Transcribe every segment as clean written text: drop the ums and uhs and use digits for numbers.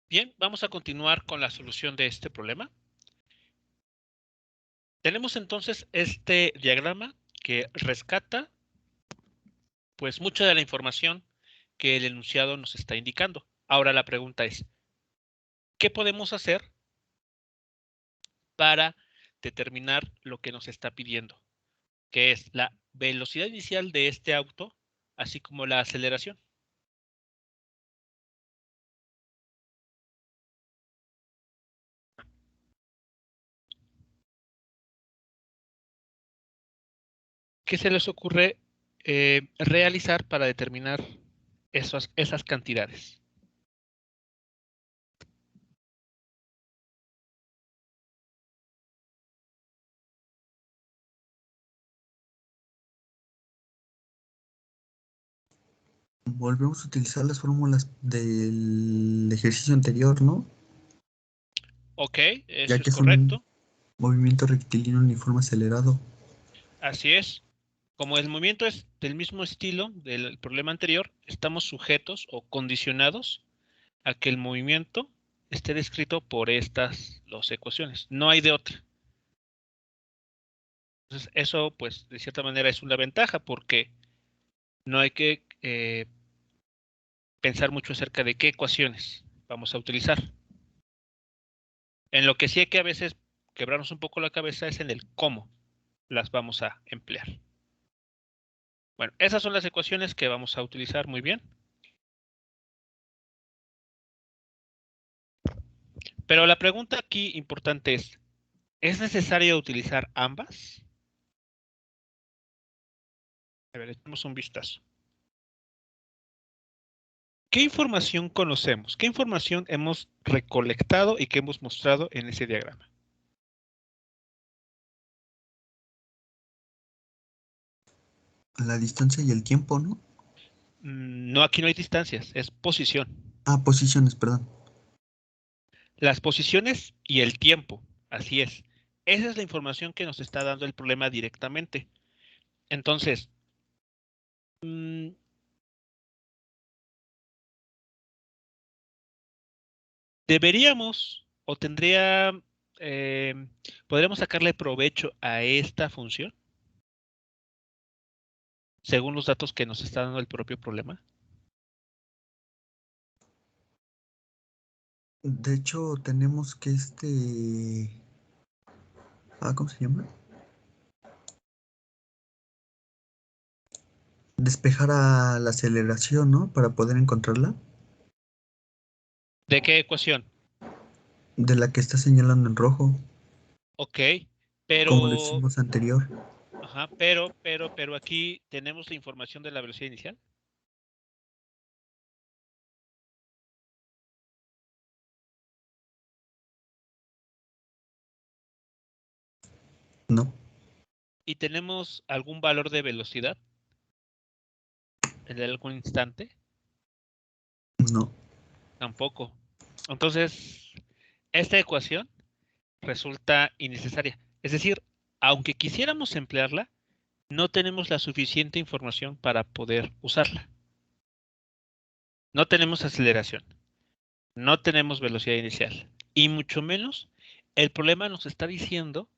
Bien, vamos a continuar con la solución de este problema. Tenemos entonces este diagrama que rescata pues mucha de la información que el enunciado nos está indicando. Ahora la pregunta es, ¿qué podemos hacer para determinar lo que nos está pidiendo? Que es la velocidad inicial de este auto, así como la aceleración. ¿Qué se les ocurre realizar para determinar esas cantidades? Volvemos a utilizar las fórmulas del ejercicio anterior, ¿no? Ok, Ya eso es que es un correcto. movimiento rectilíneo uniforme acelerado. Así es. Como el movimiento es del mismo estilo del problema anterior, estamos sujetos o condicionados a que el movimiento esté descrito por estas dos ecuaciones. No hay de otra. Entonces, eso, pues, de cierta manera es una ventaja porque no hay que pensar mucho acerca de qué ecuaciones vamos a utilizar. En lo que sí hay que a veces quebrarnos un poco la cabeza es en el cómo las vamos a emplear. Bueno, esas son las ecuaciones que vamos a utilizar muy bien. Pero la pregunta aquí importante ¿es necesario utilizar ambas? A ver, echemos un vistazo. ¿Qué información conocemos? ¿Qué información hemos recolectado y que hemos mostrado en ese diagrama? La distancia y el tiempo, ¿no? No, aquí no hay distancias, es posición. Ah, posiciones, perdón. Las posiciones y el tiempo, así es. Esa es la información que nos está dando el problema directamente. Entonces, mm, deberíamos o eh, podríamos sacarle provecho a esta función según los datos que nos está dando el propio problema. De hecho, tenemos que ¿cómo se llama? Despejar a la aceleración, ¿no? Para poder encontrarla. ¿De qué ecuación? De la que está señalando en rojo, Ok, como lo pero, hicimos anterior. ajá, pero aquí tenemos la información de la velocidad inicial. No, Y tenemos algún valor de velocidad en algún instante. no. Tampoco. Entonces, esta ecuación resulta innecesaria. Es decir, aunque quisiéramos emplearla, no tenemos la suficiente información para poder usarla. No tenemos aceleración, no tenemos velocidad inicial y mucho menos el problema nos está diciendo,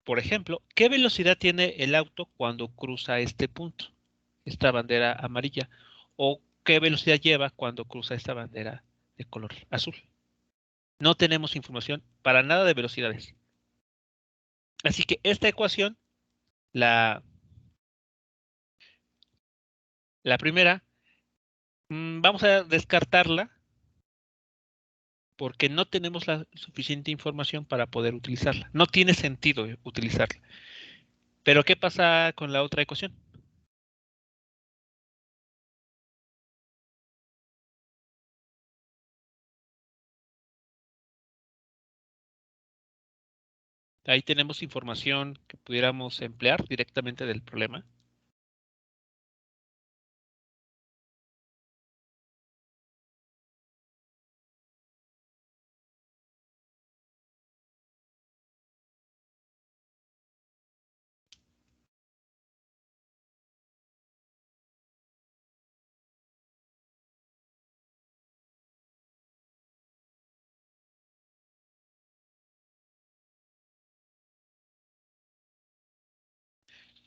por ejemplo, qué velocidad tiene el auto cuando cruza este punto, esta bandera amarilla, o qué velocidad lleva cuando cruza esta bandera de color azul. No tenemos información para nada de velocidades. Así que esta ecuación, la, la primera, vamos a descartarla porque no tenemos la suficiente información para poder utilizarla. No tiene sentido utilizarla. Pero ¿qué pasa con la otra ecuación? Ahí tenemos información que pudiéramos emplear directamente del problema.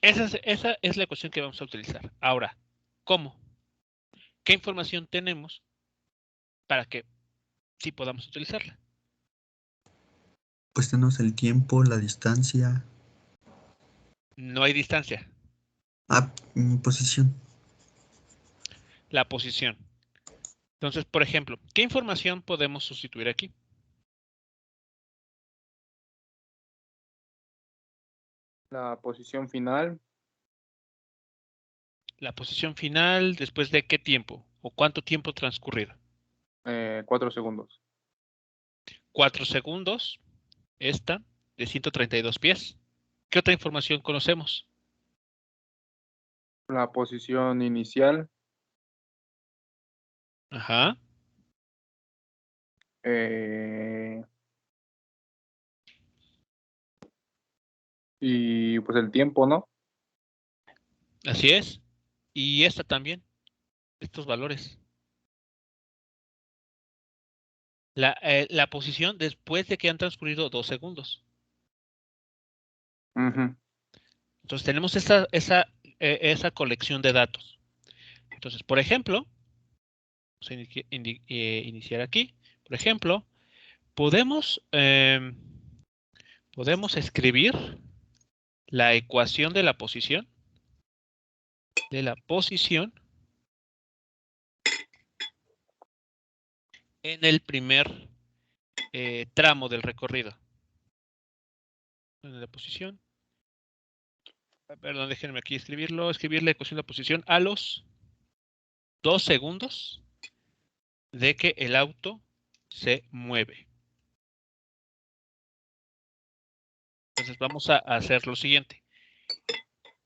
Esa es la ecuación que vamos a utilizar. Ahora, ¿cómo? ¿Qué información tenemos para que sí podamos utilizarla? Pues tenemos el tiempo, la distancia. No hay distancia. Posición. La posición. Entonces, por ejemplo, ¿qué información podemos sustituir aquí? La posición final, La posición final, ¿después de qué tiempo? ¿O cuánto tiempo transcurrido? 4 segundos. 4 segundos. Esta, de 132 pies. ¿Qué otra información conocemos? La posición inicial, Ajá. y pues el tiempo, ¿no? Así es. Y esta también. Estos valores. La posición después de que han transcurrido 2 segundos. Ujú. Entonces tenemos esa colección de datos. Entonces, por ejemplo, vamos a iniciar aquí. Por ejemplo, podemos escribir la ecuación de la posición en el primer tramo del recorrido. En la posición. Perdón, déjenme aquí escribirlo. Escribir la ecuación de la posición a los 2 segundos de que el auto se mueve. Entonces vamos a hacer lo siguiente.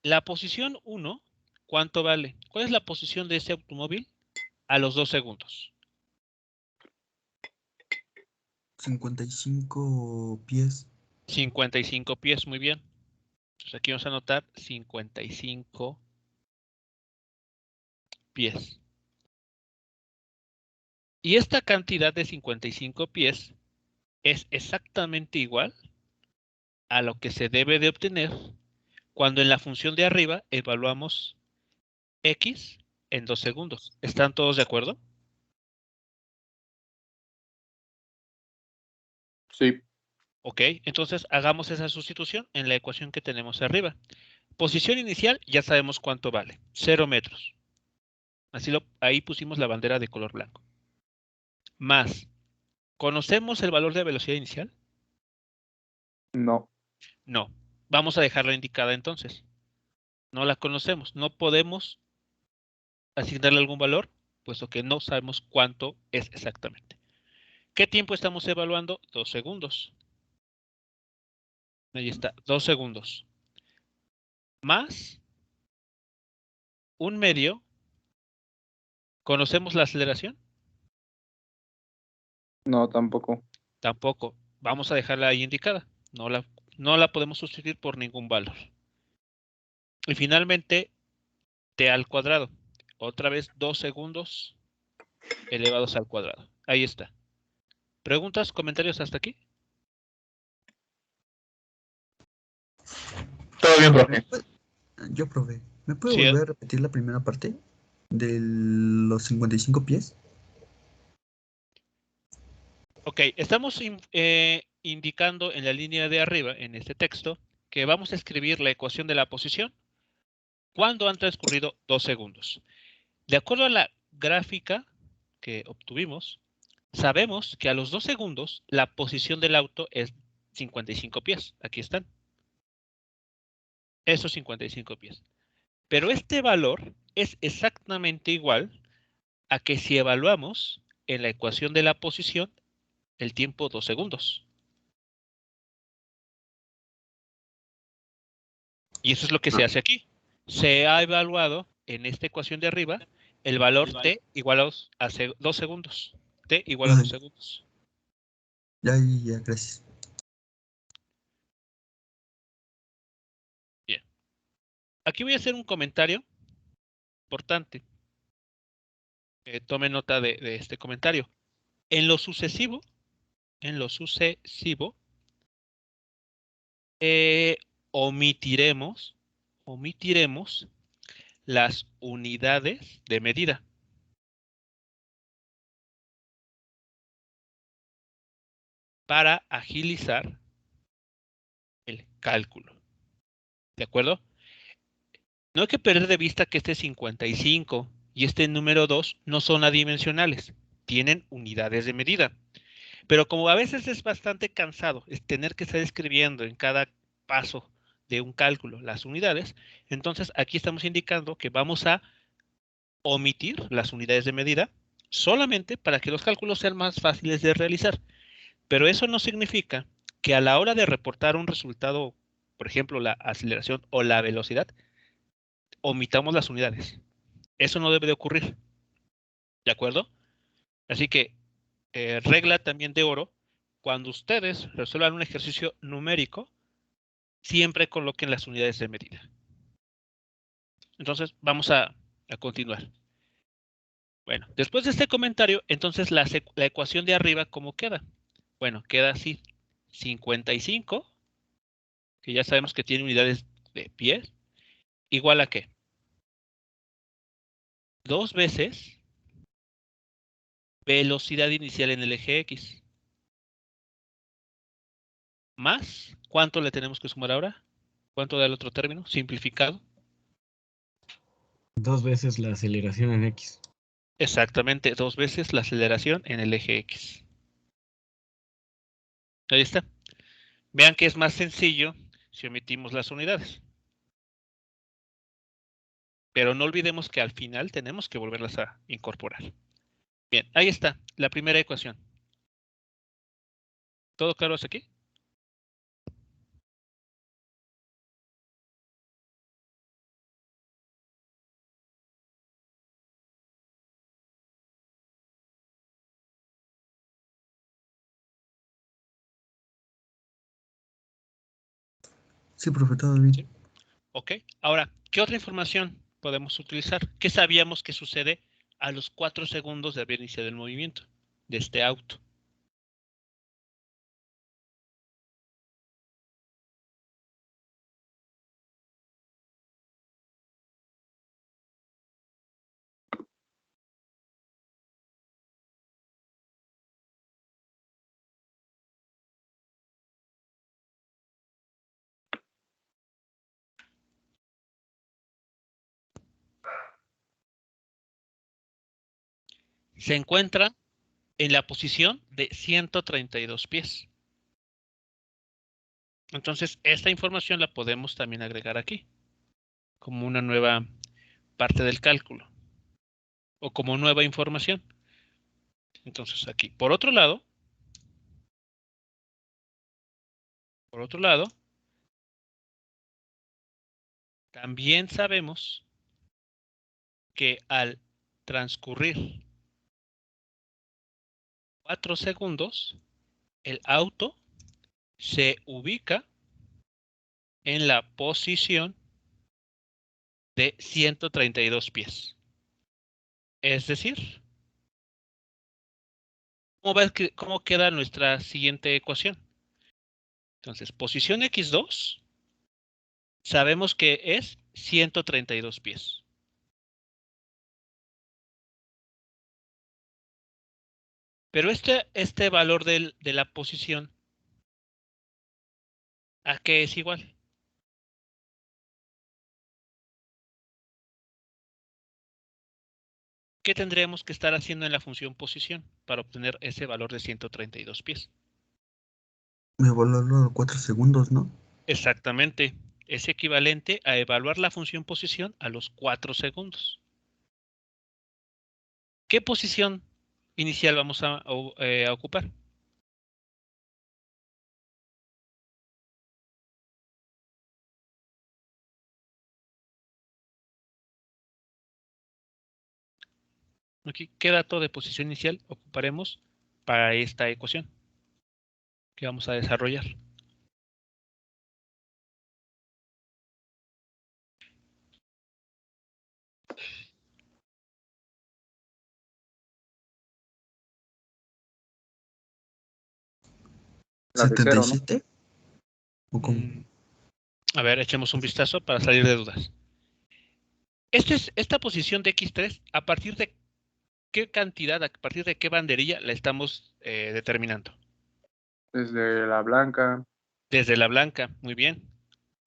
La posición 1, ¿cuánto vale? ¿Cuál es la posición de ese automóvil a los 2 segundos? 55 pies. 55 pies, muy bien. Entonces aquí vamos a anotar 55 pies. Y esta cantidad de 55 pies es exactamente igual a lo que se debe de obtener cuando en la función de arriba evaluamos x en 2 segundos. ¿Están todos de acuerdo? Sí. Ok, entonces hagamos esa sustitución en la ecuación que tenemos arriba. Posición inicial, ya sabemos cuánto vale, 0 metros. Ahí pusimos la bandera de color blanco. Más, ¿conocemos el valor de velocidad inicial? No. No. Vamos a dejarla indicada entonces. No la conocemos. No podemos asignarle algún valor, puesto que no sabemos cuánto es exactamente. ¿Qué tiempo estamos evaluando? 2 segundos. Ahí está, 2 segundos. Más un medio. ¿Conocemos la aceleración? No, tampoco. Tampoco. Vamos a dejarla ahí indicada. No la podemos sustituir por ningún valor. Y finalmente, t al cuadrado. Otra vez 2 segundos elevados al cuadrado. Ahí está. ¿Preguntas, comentarios hasta aquí? Todo bien, profe. Yo probé. ¿Me puede Sí. volver a repetir la primera parte de los 55 pies? Ok, estamos indicando en la línea de arriba, en este texto, que vamos a escribir la ecuación de la posición cuando han transcurrido 2 segundos. De acuerdo a la gráfica que obtuvimos, sabemos que a los 2 segundos la posición del auto es 55 pies. Aquí están. Esos 55 pies. Pero este valor es exactamente igual a que si evaluamos en la ecuación de la posición el tiempo 2 segundos. Y eso es lo que se hace aquí. Se ha evaluado en esta ecuación de arriba el valor t igual a 2 segundos. T igual a 2 segundos. Ya, gracias. Bien. Aquí voy a hacer un comentario importante. Tome nota de este comentario. En lo sucesivo, omitiremos omitiremos las unidades de medida. Para agilizar el cálculo. ¿De acuerdo? No hay que perder de vista que este 55 y este número 2 no son adimensionales, tienen unidades de medida. Pero como a veces es bastante cansado es tener que estar escribiendo en cada paso de un cálculo las unidades, entonces aquí estamos indicando que vamos a omitir las unidades de medida solamente para que los cálculos sean más fáciles de realizar. Pero eso no significa que a la hora de reportar un resultado, por ejemplo, la aceleración o la velocidad, omitamos las unidades. Eso no debe de ocurrir. ¿De acuerdo? Así que, regla también de oro, cuando ustedes resuelvan un ejercicio numérico, siempre coloquen las unidades de medida. Entonces, vamos a continuar. Bueno, después de este comentario, entonces la ecuación de arriba, ¿cómo queda? Bueno, queda así. 55, que ya sabemos que tiene unidades de pies, igual a ¿qué? 2 veces velocidad inicial en el eje X. Más, ¿cuánto le tenemos que sumar ahora? ¿Cuánto da el otro término? Simplificado. 2 veces la aceleración en X. Exactamente, 2 veces la aceleración en el eje X. Ahí está. Vean que es más sencillo si omitimos las unidades. Pero no olvidemos que al final tenemos que volverlas a incorporar. Bien, ahí está, la primera ecuación. ¿Todo claro hasta aquí? Sí, profe, todo bien. Sí. Ok, ahora, ¿qué otra información podemos utilizar? ¿Qué sabíamos que sucede a los 4 segundos de haber iniciado el movimiento de este auto? Se encuentra en la posición de 132 pies. Entonces, esta información la podemos también agregar aquí, como una nueva parte del cálculo, o como nueva información. Entonces, aquí, por otro lado, también sabemos que al transcurrir 4 segundos, el auto se ubica en la posición de 132 pies. Es decir, ¿cómo queda nuestra siguiente ecuación? Entonces, posición X2, sabemos que es 132 pies. Pero este valor de la posición, ¿a qué es igual? ¿Qué tendríamos que estar haciendo en la función posición para obtener ese valor de 132 pies? Me voló los 4 segundos, ¿no? Exactamente. Es equivalente a evaluar la función posición a los 4 segundos. ¿Qué posición inicial vamos a ocupar? Aquí, ¿qué dato de posición inicial ocuparemos para esta ecuación que vamos a desarrollar? La de cero, ¿no? ¿77? ¿O cómo? A ver, echemos un vistazo para salir de dudas. Esta posición de X3, ¿a partir de qué cantidad, a partir de qué banderilla la estamos determinando? Desde la blanca, Desde la blanca, muy bien.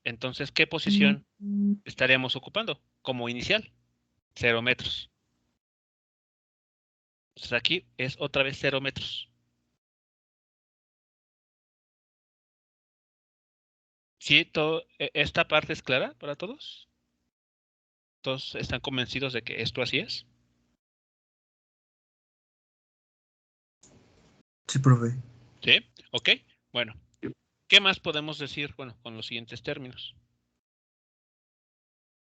Entonces, ¿qué posición estaríamos ocupando como inicial? 0 metros. Entonces aquí es otra vez 0 metros. ¿Sí? ¿Esta parte es clara para todos? ¿Todos están convencidos de que esto así es? Sí, profe. ¿Sí? ¿Ok? Bueno, ¿qué más podemos decir? Bueno, con los siguientes términos.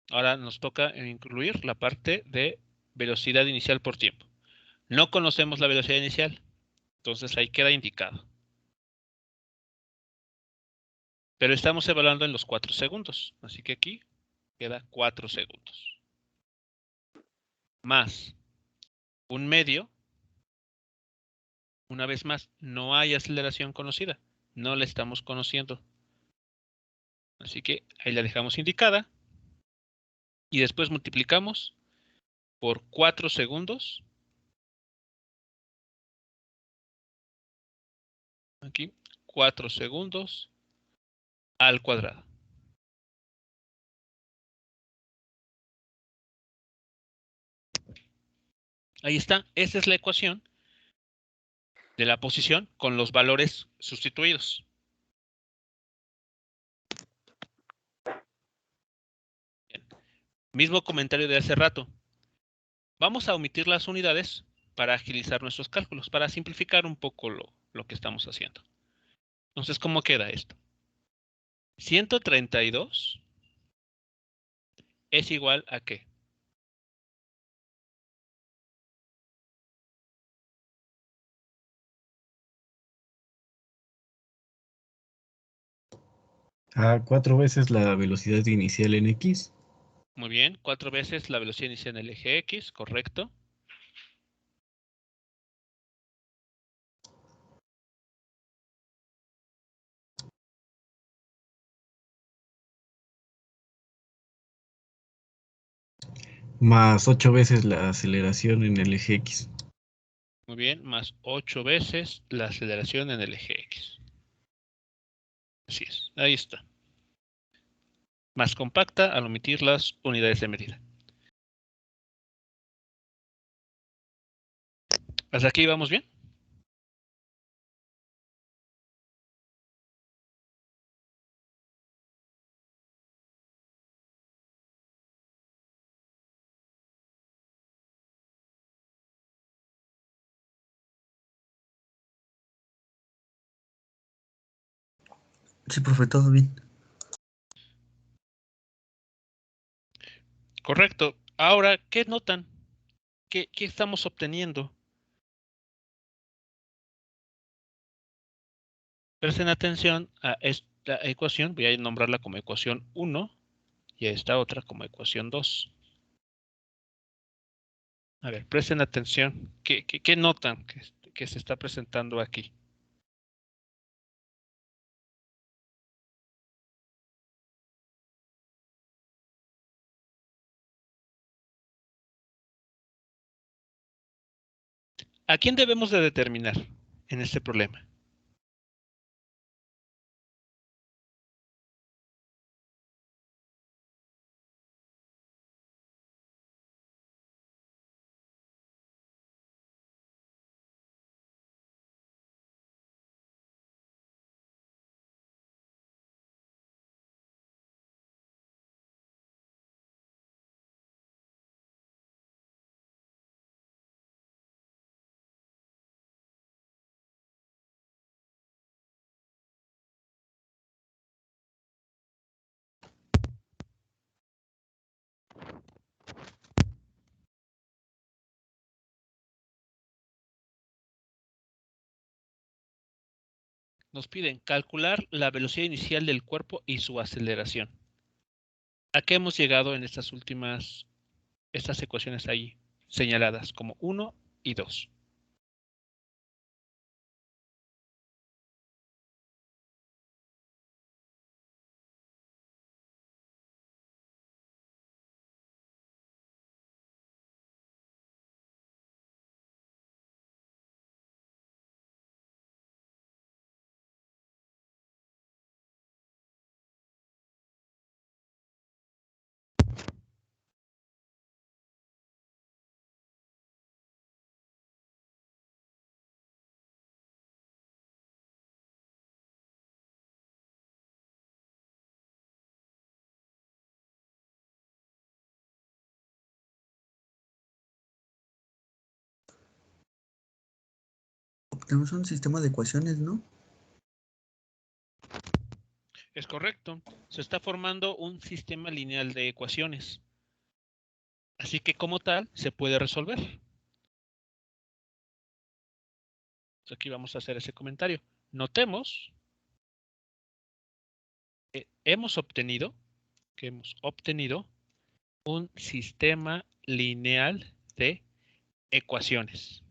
Ahora nos toca incluir la parte de velocidad inicial por tiempo. No conocemos la velocidad inicial, entonces ahí queda indicado. Pero estamos evaluando en los 4 segundos, así que aquí queda 4 segundos. Más un medio, una vez más, no hay aceleración conocida, no la estamos conociendo. Así que ahí la dejamos indicada y después multiplicamos por 4 segundos. Aquí, 4 segundos al cuadrado. Ahí está, esa es la ecuación de la posición con los valores sustituidos. Bien. Mismo comentario de hace rato. Vamos a omitir las unidades para agilizar nuestros cálculos, para simplificar un poco lo que estamos haciendo. Entonces, ¿cómo queda esto? 132 es igual a ¿qué? A 4 veces la velocidad inicial en X. Muy bien, 4 veces la velocidad inicial en el eje X, correcto. Más 8 veces la aceleración en el eje X. Muy bien, más 8 veces la aceleración en el eje X. Así es, ahí está. Más compacta al omitir las unidades de medida. ¿Hasta aquí vamos bien? Sí, profe, todo bien. Correcto. Ahora, ¿qué notan? ¿Qué estamos obteniendo? Presten atención a esta ecuación. Voy a nombrarla como ecuación 1 y a esta otra como ecuación 2. A ver, presten atención. ¿Qué notan que se está presentando aquí? ¿A quién debemos de determinar en este problema? Nos piden calcular la velocidad inicial del cuerpo y su aceleración. ¿A qué hemos llegado en estas ecuaciones ahí señaladas como 1 y 2? tenemos un sistema de ecuaciones, ¿no? Es correcto. Se está formando un sistema lineal de ecuaciones. Así que como tal, se puede resolver. Aquí vamos a hacer ese comentario. Notemos que hemos obtenido un sistema lineal de ecuaciones.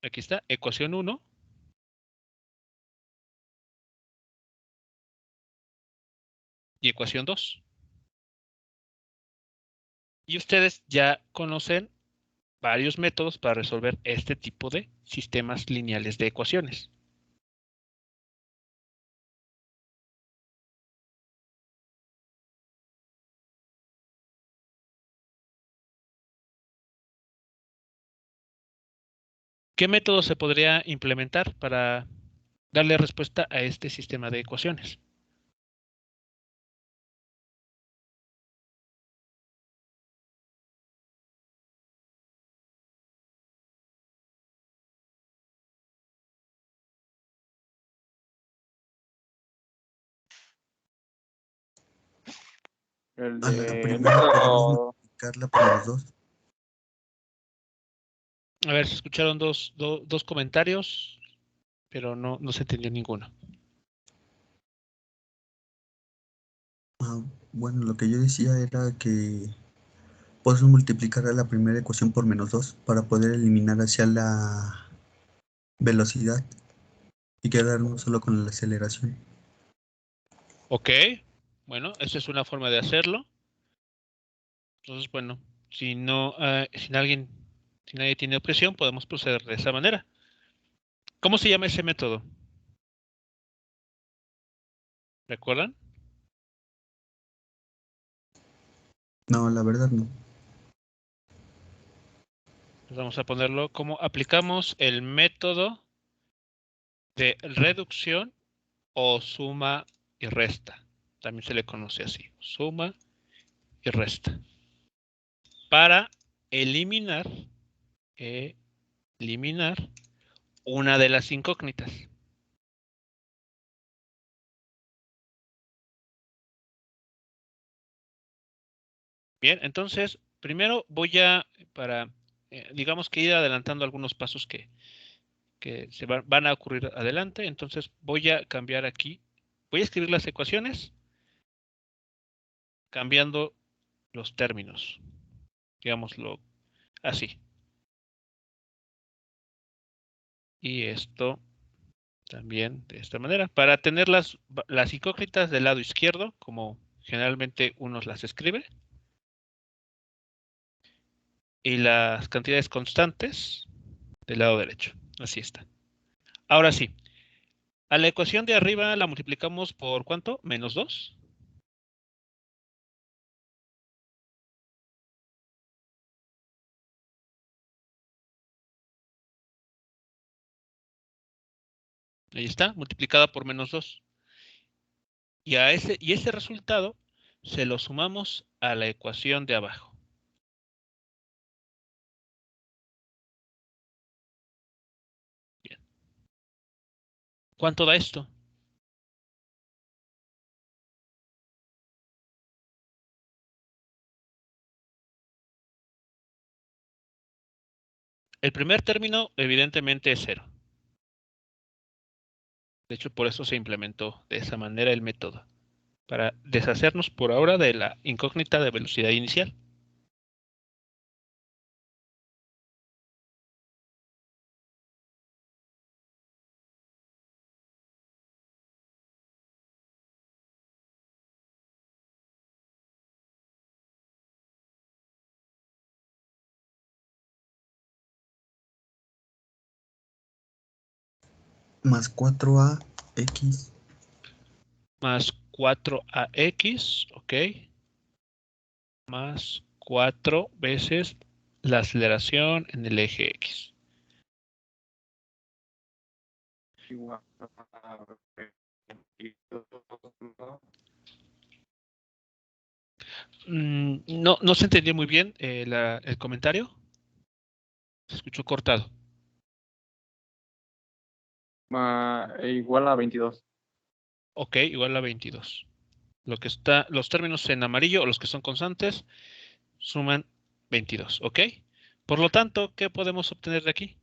Aquí está, ecuación 1. Y ecuación 2. Y ustedes ya conocen varios métodos para resolver este tipo de sistemas lineales de ecuaciones. ¿Qué método se podría implementar para darle respuesta a este sistema de ecuaciones? El A la de primera podemos método, multiplicarla por los dos. A ver, se escucharon dos comentarios, pero no se entendió ninguno. Bueno, lo que yo decía era que podemos multiplicar a la primera ecuación por -2 para poder eliminar hacia la velocidad y quedarnos solo con la aceleración. Ok, bueno, esa es una forma de hacerlo. Entonces, bueno, si nadie tiene objeción, podemos proceder de esa manera. ¿Cómo se llama ese método? ¿Recuerdan? No, la verdad no. Pues vamos a ponerlo como aplicamos el método de reducción o suma y resta. También se le conoce así, suma y resta. Para eliminar una de las incógnitas. Bien, entonces, primero voy a, digamos que ir adelantando algunos pasos que se van a ocurrir adelante. Entonces, voy a cambiar aquí, voy a escribir las ecuaciones cambiando los términos, digámoslo así. Y esto también de esta manera, para tener las incógnitas del lado izquierdo, como generalmente uno las escribe, y las cantidades constantes del lado derecho. Así está. Ahora sí, a la ecuación de arriba la multiplicamos por ¿cuánto? -2. Ahí está, multiplicada por -2. Y ese resultado se lo sumamos a la ecuación de abajo. Bien. ¿Cuánto da esto? El primer término evidentemente es 0. De hecho, por eso se implementó de esa manera el método, para deshacernos por ahora de la incógnita de velocidad inicial. Más 4ax. Más 4ax, ok. Más 4 veces la aceleración en el eje X. igual No se entendió muy bien el comentario. Se escuchó cortado. Igual a 22. Ok, igual a 22. Los términos en amarillo o los que son constantes suman 22, ¿ok? Por lo tanto, ¿qué podemos obtener de aquí?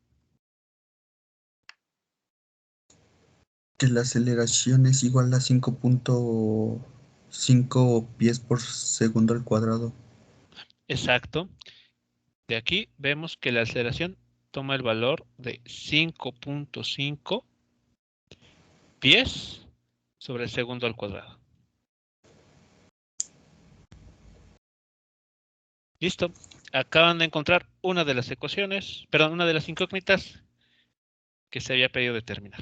Que la aceleración es igual a 5.5 pies por segundo al cuadrado. Exacto. De aquí vemos que la aceleración toma el valor de 5.5 pies sobre el segundo al cuadrado. Listo. Acaban de encontrar una de las ecuaciones, perdón, una de las incógnitas que se había pedido determinar.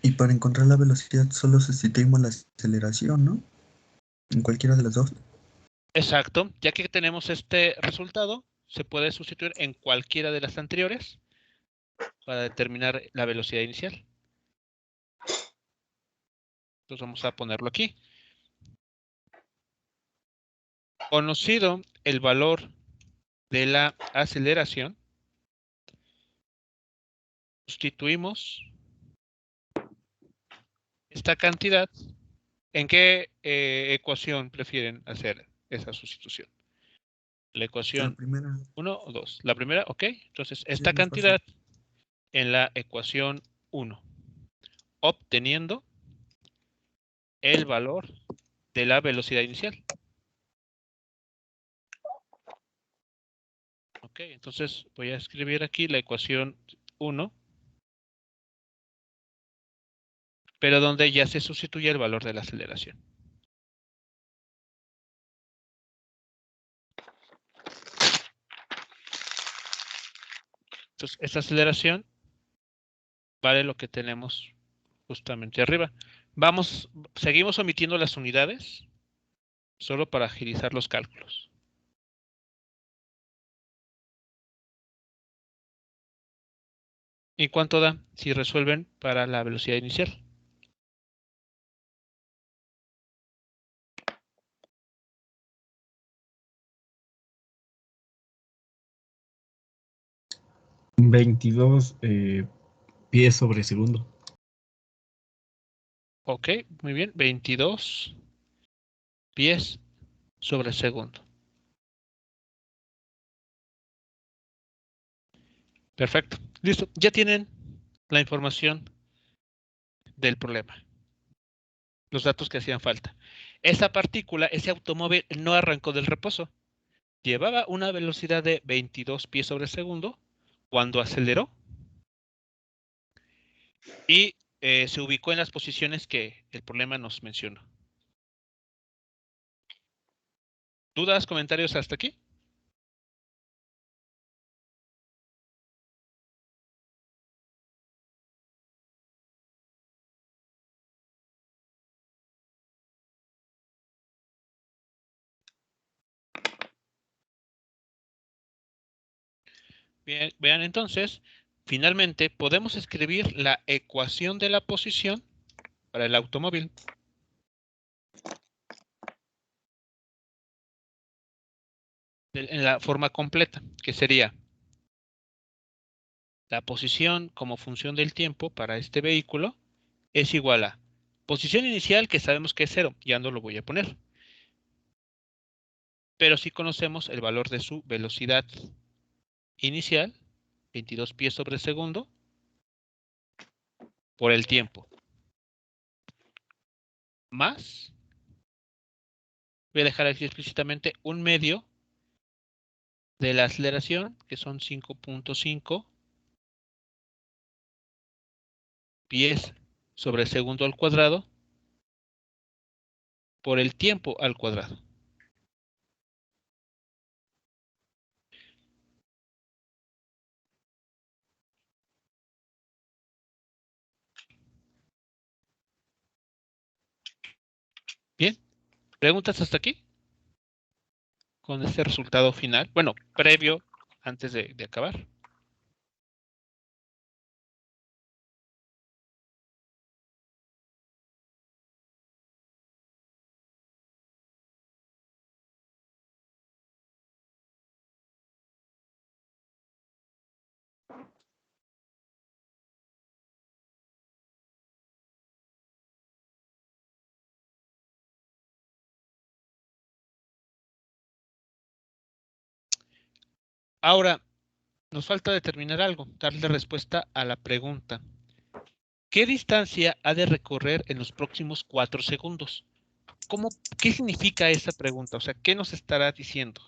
Y para encontrar la velocidad solo sustituimos la aceleración, ¿no? En cualquiera de las dos. Exacto. Ya que tenemos este resultado, se puede sustituir en cualquiera de las anteriores para determinar la velocidad inicial. Entonces vamos a ponerlo aquí. Conocido el valor de la aceleración, sustituimos esta cantidad. ¿En qué ecuación prefieren hacer esa sustitución? ¿La La ecuación primera, 1 o 2? La primera, ok. Entonces, sí, es esta más fácil. cantidad en la ecuación 1, obteniendo el valor de la velocidad inicial. Ok, entonces voy a escribir aquí la ecuación 1, pero donde ya se sustituye el valor de la aceleración. Entonces, esta aceleración vale lo que tenemos justamente arriba. Seguimos omitiendo las unidades, solo para agilizar los cálculos. ¿Y cuánto da si resuelven para la velocidad inicial? $22 pies sobre segundo. Ok, muy bien. 22 pies sobre segundo. Perfecto. Listo. Ya tienen la información del problema. Los datos que hacían falta. Esa partícula, ese automóvil, no arrancó del reposo. Llevaba una velocidad de 22 pies sobre segundo cuando aceleró y se ubicó en las posiciones que el problema nos mencionó. ¿Dudas, comentarios hasta aquí? Bien, vean entonces, finalmente podemos escribir la ecuación de la posición para el automóvil. En la forma completa, que sería la posición como función del tiempo para este vehículo es igual a posición inicial, que sabemos que es 0, ya no lo voy a poner. Pero sí conocemos el valor de su velocidad inicial, 22 pies sobre segundo, por el tiempo. Más, voy a dejar aquí explícitamente un medio de la aceleración, que son 5.5 pies sobre segundo al cuadrado, por el tiempo al cuadrado. Bien, ¿preguntas hasta aquí? Con este resultado final, bueno, previo, antes de acabar. Ahora, nos falta determinar algo, darle respuesta a la pregunta. ¿Qué distancia ha de recorrer en los próximos 4 segundos? ¿Qué significa esa pregunta? O sea, ¿qué nos estará diciendo?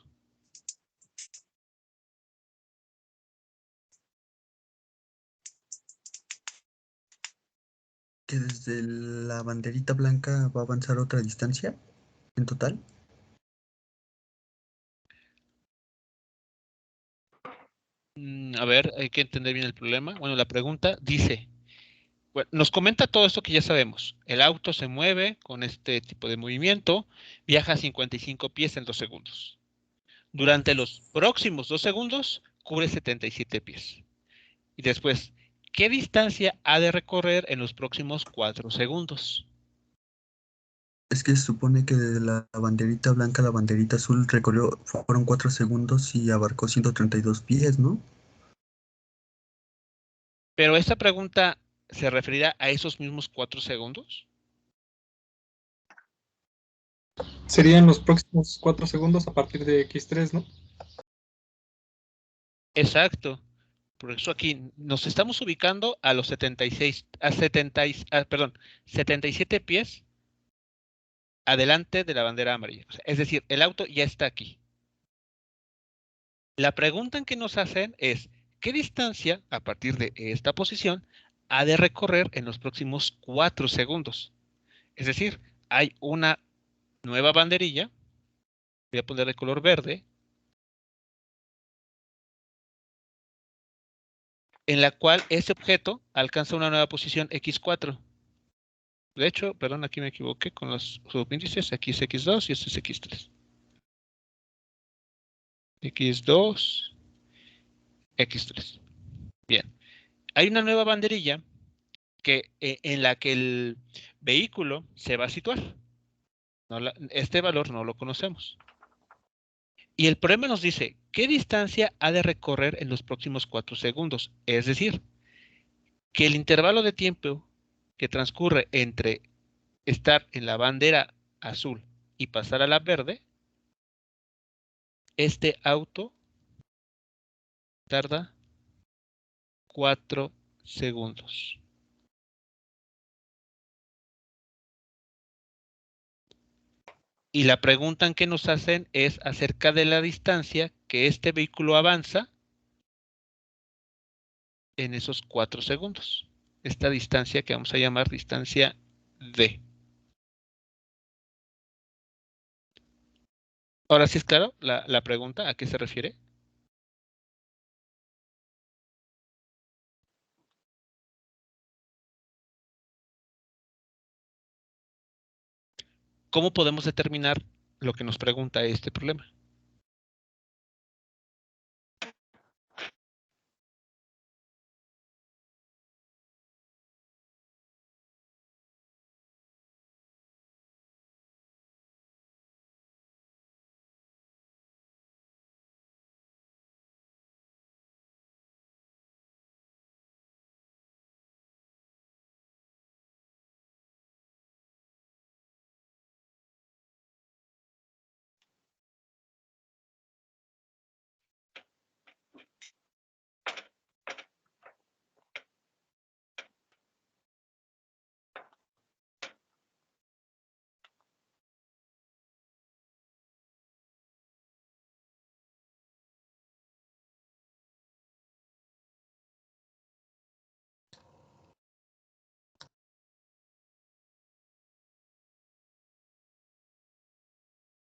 Que desde la banderita blanca va a avanzar otra distancia en total. A ver, hay que entender bien el problema. Bueno, la pregunta dice, bueno, nos comenta todo esto que ya sabemos. El auto se mueve con este tipo de movimiento, viaja a 55 pies en 2 segundos. Durante los próximos 2 segundos, cubre 77 pies. Y después, ¿qué distancia ha de recorrer en los próximos 4 segundos? Es que se supone que desde la banderita blanca a la banderita azul fueron 4 segundos y abarcó 132 pies, ¿no? Pero esta pregunta se referirá a esos mismos 4 segundos. Serían los próximos 4 segundos a partir de X3, ¿no? Exacto. Por eso aquí nos estamos ubicando a los 77 pies adelante de la bandera amarilla. O sea, es decir, el auto ya está aquí. La pregunta en que nos hacen es, ¿qué distancia a partir de esta posición ha de recorrer en los próximos 4 segundos? Es decir, hay una nueva banderilla, voy a poner de color verde, en la cual ese objeto alcanza una nueva posición X4. De hecho, perdón, aquí me equivoqué con los subíndices. Aquí es X2 y este es X3. X2, X3. Bien. Hay una nueva banderilla en la que el vehículo se va a situar. Este valor no lo conocemos. Y el problema nos dice, ¿qué distancia ha de recorrer en los próximos 4 segundos? Es decir, que el intervalo de tiempo que transcurre entre estar en la bandera azul y pasar a la verde, este auto tarda 4 segundos. Y la pregunta que nos hacen es acerca de la distancia que este vehículo avanza en esos 4 segundos. Esta distancia que vamos a llamar distancia D. Ahora sí es claro la pregunta, ¿a qué se refiere? ¿Cómo podemos determinar lo que nos pregunta este problema?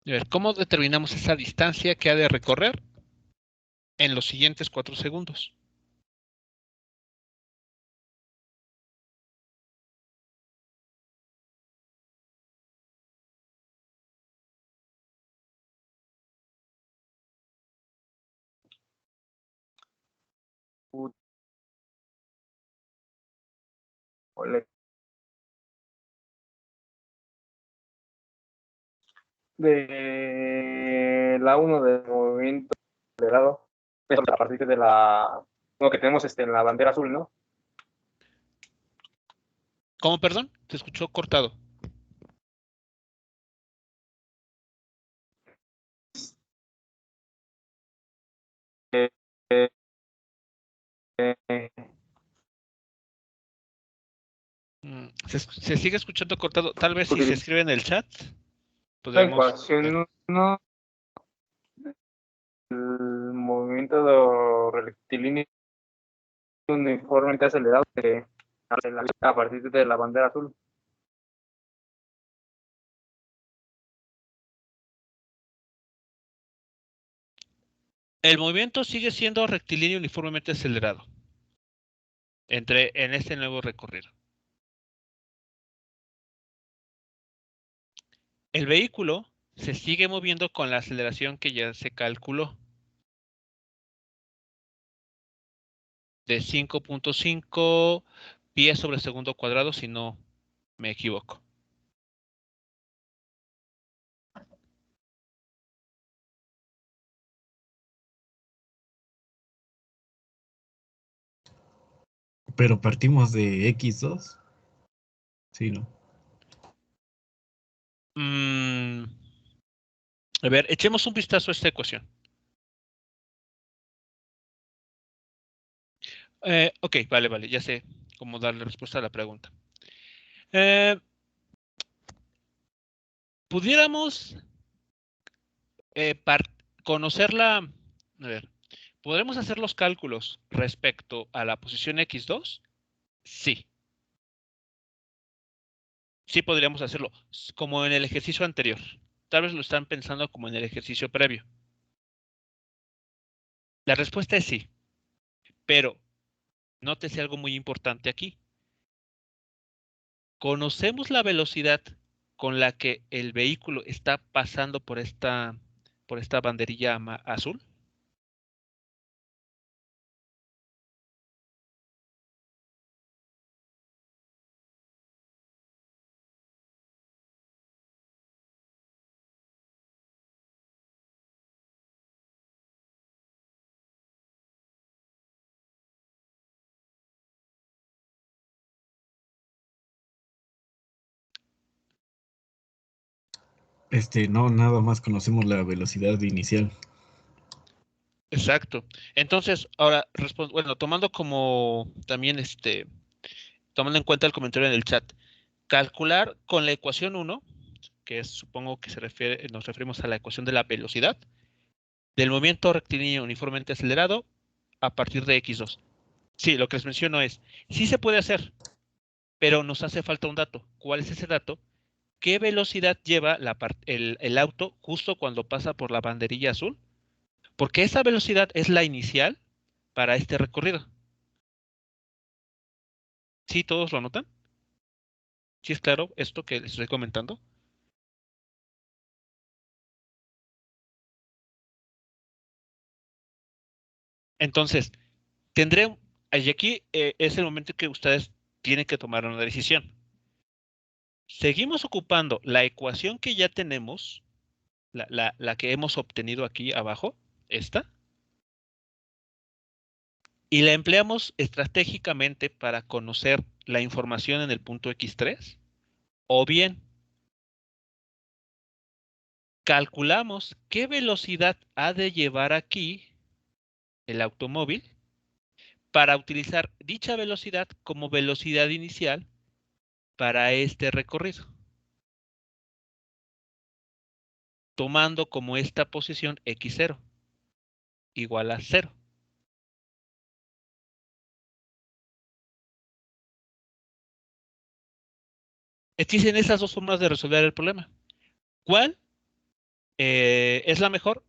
A ver, ¿cómo determinamos esa distancia que ha de recorrer en los siguientes 4 segundos? Ole. De la 1 del movimiento acelerado, a partir de la lo que tenemos en la bandera azul, ¿no? ¿Cómo, perdón? Te escuchó cortado. Se sigue escuchando cortado. Tal vez si se Utiliza escribe en el chat, la podemos ver. ecuación 1, el movimiento rectilíneo uniformemente acelerado a partir de la bandera azul. El movimiento sigue siendo rectilíneo uniformemente acelerado en este nuevo recorrido. El vehículo se sigue moviendo con la aceleración que ya se calculó de 5.5 pies sobre segundo cuadrado, si no me equivoco. Pero partimos de X2. Sí, ¿no? A ver, echemos un vistazo a esta ecuación. Ok, vale, ya sé cómo darle respuesta a la pregunta. Pudiéramos conocerla. A ver, ¿podremos hacer los cálculos respecto a la posición X2? Sí. Sí podríamos hacerlo, como en el ejercicio anterior. Tal vez lo están pensando como en el ejercicio previo. La respuesta es sí, pero nótese algo muy importante aquí. Conocemos la velocidad con la que el vehículo está pasando por esta banderilla azul. No, nada más conocemos la velocidad inicial. Exacto. Entonces, ahora, bueno, tomando como también tomando en cuenta el comentario en el chat, calcular con la ecuación 1, que es, supongo que nos referimos a la ecuación de la velocidad, del movimiento rectilíneo uniformemente acelerado a partir de X2. Sí, lo que les menciono es, sí se puede hacer, pero nos hace falta un dato. ¿Cuál es ese dato? ¿Qué velocidad lleva el auto justo cuando pasa por la banderilla azul? Porque esa velocidad es la inicial para este recorrido. ¿Sí todos lo notan? ¿Sí es claro esto que les estoy comentando? Entonces, y aquí es el momento que ustedes tienen que tomar una decisión. Seguimos ocupando la ecuación que ya tenemos, la que hemos obtenido aquí abajo, esta, y la empleamos estratégicamente para conocer la información en el punto X3, o bien calculamos qué velocidad ha de llevar aquí el automóvil para utilizar dicha velocidad como velocidad inicial para este recorrido, tomando como esta posición X0 igual a 0. Existen esas dos formas de resolver el problema. ¿Cuál es la mejor?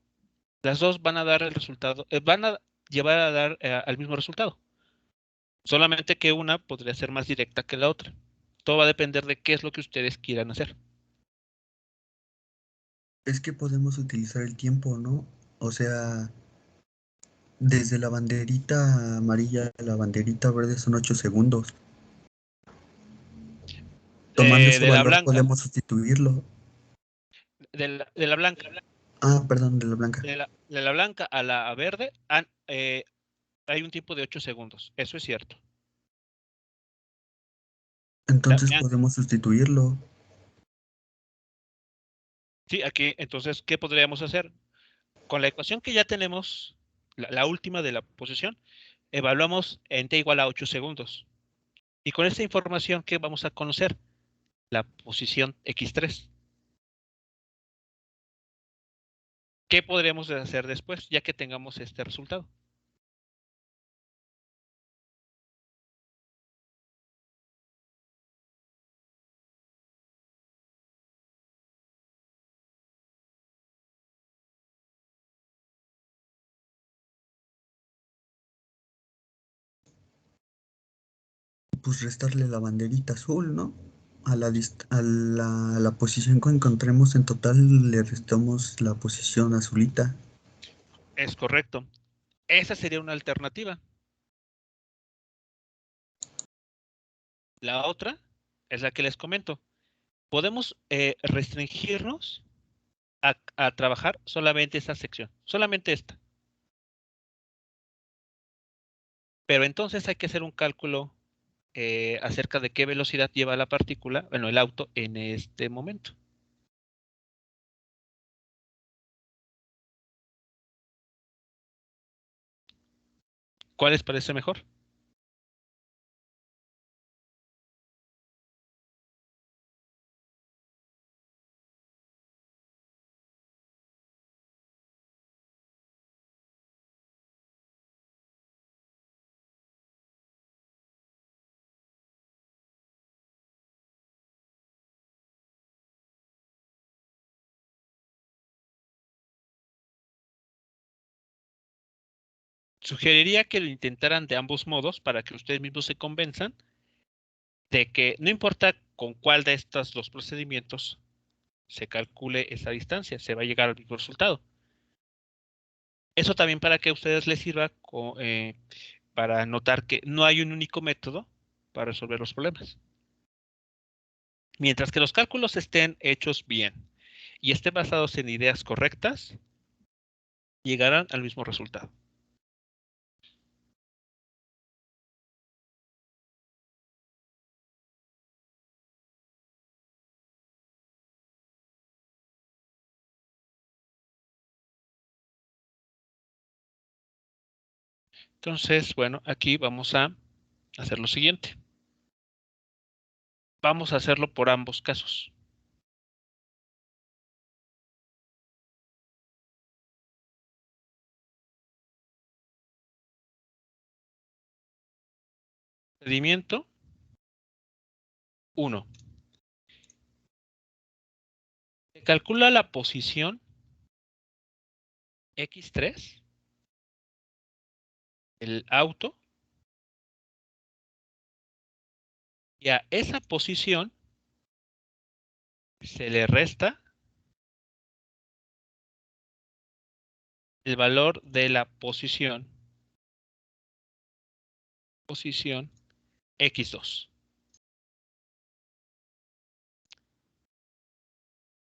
Las dos van a dar el resultado, van a llevar a dar al mismo resultado. Solamente que una podría ser más directa que la otra. Todo va a depender de qué es lo que ustedes quieran hacer. Es que podemos utilizar el tiempo, ¿no? O sea, desde la banderita amarilla a la banderita verde son 8 segundos. Tomando ese De la valor blanca, podemos sustituirlo. de la blanca, Ah, perdón, de la blanca. de la blanca a la verde, hay un tiempo de 8 segundos. Eso es cierto. Entonces podemos sustituirlo. Sí, aquí, entonces, ¿qué podríamos hacer? Con la ecuación que ya tenemos, la última de la posición, evaluamos en t igual a 8 segundos. Y con esta información, ¿qué vamos a conocer? La posición X3. ¿Qué podremos hacer después, ya que tengamos este resultado? Pues restarle la banderita azul, ¿no? A la posición que encontremos en total le restamos la posición azulita. Es correcto. Esa sería una alternativa. La otra es la que les comento. Podemos restringirnos a trabajar solamente esta sección, solamente esta. Pero entonces hay que hacer un cálculo acerca de qué velocidad lleva la partícula, bueno, el auto en este momento. ¿Cuál les parece mejor? Sugeriría que lo intentaran de ambos modos para que ustedes mismos se convenzan de que no importa con cuál de estos dos procedimientos se calcule esa distancia, se va a llegar al mismo resultado. Eso también para que a ustedes les sirva para notar que no hay un único método para resolver los problemas. Mientras que los cálculos estén hechos bien y estén basados en ideas correctas, llegarán al mismo resultado. Entonces, bueno, aquí vamos a hacer lo siguiente. Vamos a hacerlo por ambos casos. Procedimiento 1. Se calcula la posición X3, el auto, y a esa posición se le resta el valor de la posición X2.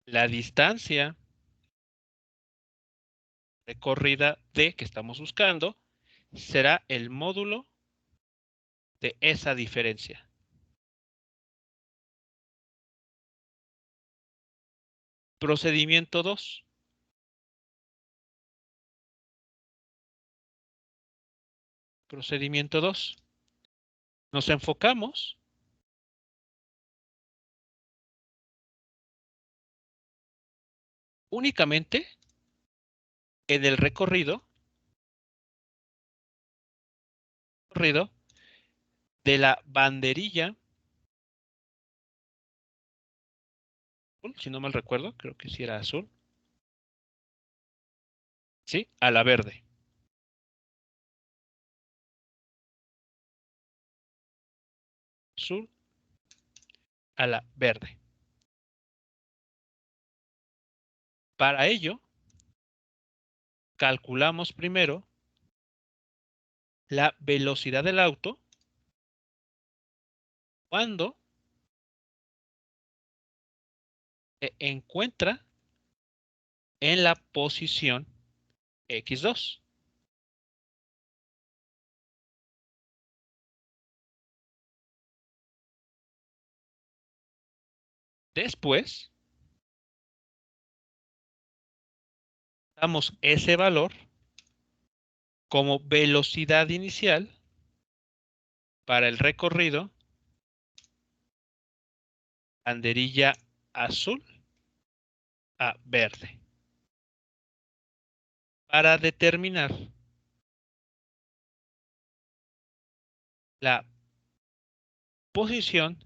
La distancia recorrida D que estamos buscando será el módulo de esa diferencia. Procedimiento 2. Procedimiento 2. Nos enfocamos únicamente en el recorrido de la banderilla, si no mal recuerdo, creo que sí era azul, ¿sí? A la verde. Azul a la verde. Para ello, calculamos primero la velocidad del auto cuando se encuentra en la posición X2. Después, damos ese valor como velocidad inicial para el recorrido banderilla azul a verde. Para determinar la posición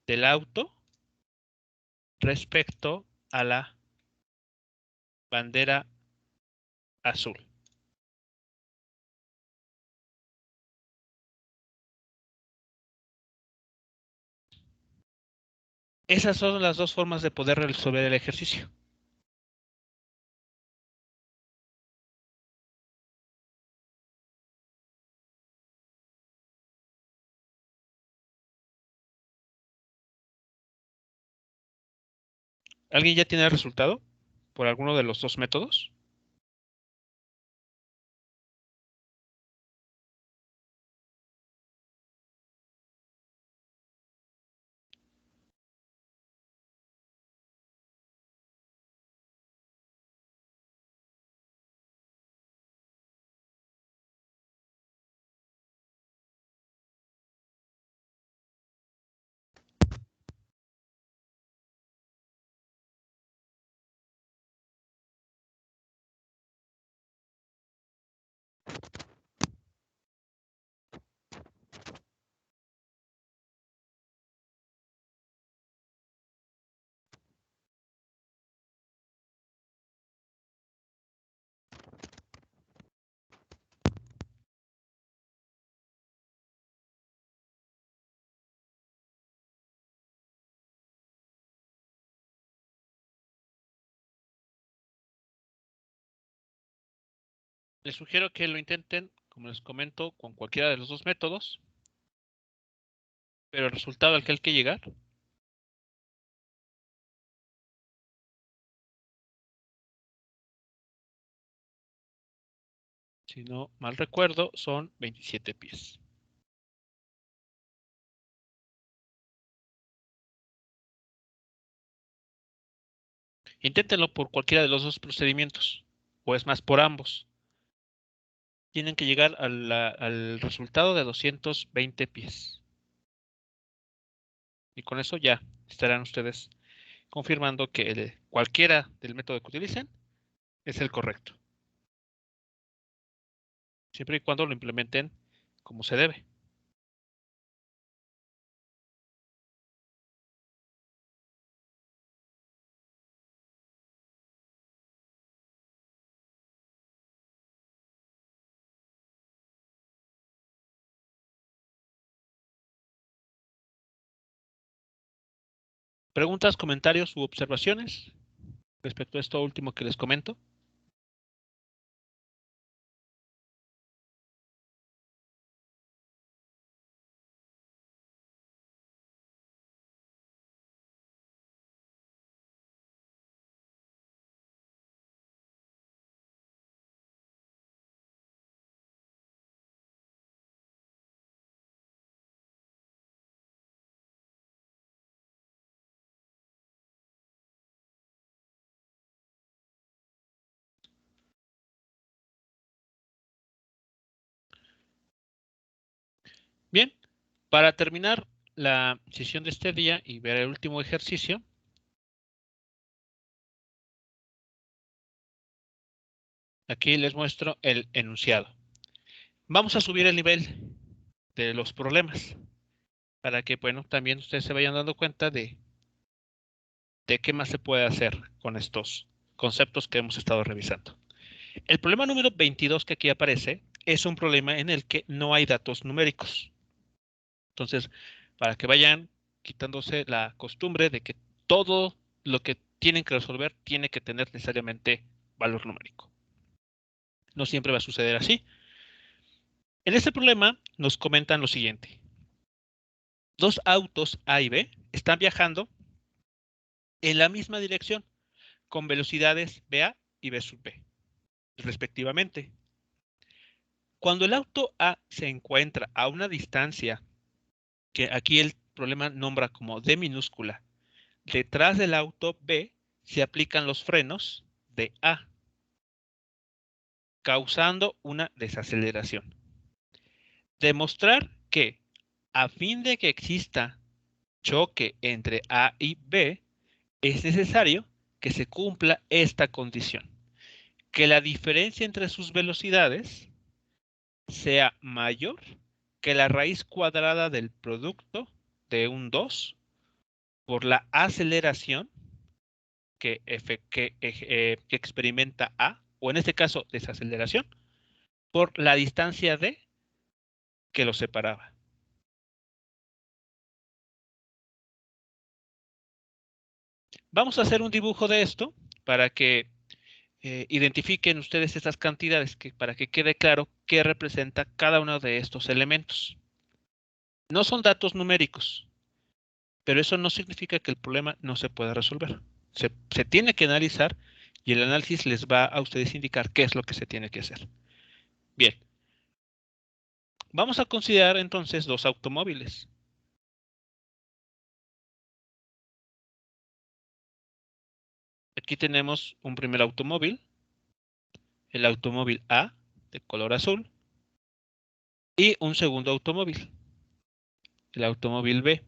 del auto respecto a la bandera azul. Esas son las dos formas de poder resolver el ejercicio. ¿Alguien ya tiene el resultado por alguno de los dos métodos? Les sugiero que lo intenten, como les comento, con cualquiera de los dos métodos, pero el resultado al que hay que llegar si no mal recuerdo, son 27 pies. Inténtenlo por cualquiera de los dos procedimientos, o es más, por ambos. Tienen que llegar al resultado de 220 pies. Y con eso ya estarán ustedes confirmando que cualquiera del método que utilicen es el correcto. Siempre y cuando lo implementen como se debe. ¿Preguntas, comentarios u observaciones respecto a esto último que les comento? Bien, para terminar la sesión de este día y ver el último ejercicio, aquí les muestro el enunciado. Vamos a subir el nivel de los problemas para que, bueno, también ustedes se vayan dando cuenta de qué más se puede hacer con estos conceptos que hemos estado revisando. El problema número 22 que aquí aparece es un problema en el que no hay datos numéricos. Entonces, para que vayan quitándose la costumbre de que todo lo que tienen que resolver tiene que tener necesariamente valor numérico. No siempre va a suceder así. En este problema nos comentan lo siguiente. Dos autos A y B están viajando en la misma dirección con velocidades BA y B sub B, respectivamente. Cuando el auto A se encuentra a una distancia que aquí el problema nombra como D minúscula, detrás del auto B se aplican los frenos de A. causando una desaceleración. Demostrar que a fin de que exista choque entre A y B, es necesario que se cumpla esta condición, que la diferencia entre sus velocidades sea mayor que la raíz cuadrada del producto de un 2 por la aceleración que experimenta A, o en este caso desaceleración, por la distancia D que lo separaba. Vamos a hacer un dibujo de esto para que identifiquen ustedes estas cantidades, para que quede claro qué representa cada uno de estos elementos. No son datos numéricos, pero eso no significa que el problema no se pueda resolver. Se tiene que analizar y el análisis les va a ustedes indicar qué es lo que se tiene que hacer. Bien. Vamos a considerar entonces dos automóviles. Aquí tenemos un primer automóvil, el automóvil A, de color azul, y un segundo automóvil, el automóvil B.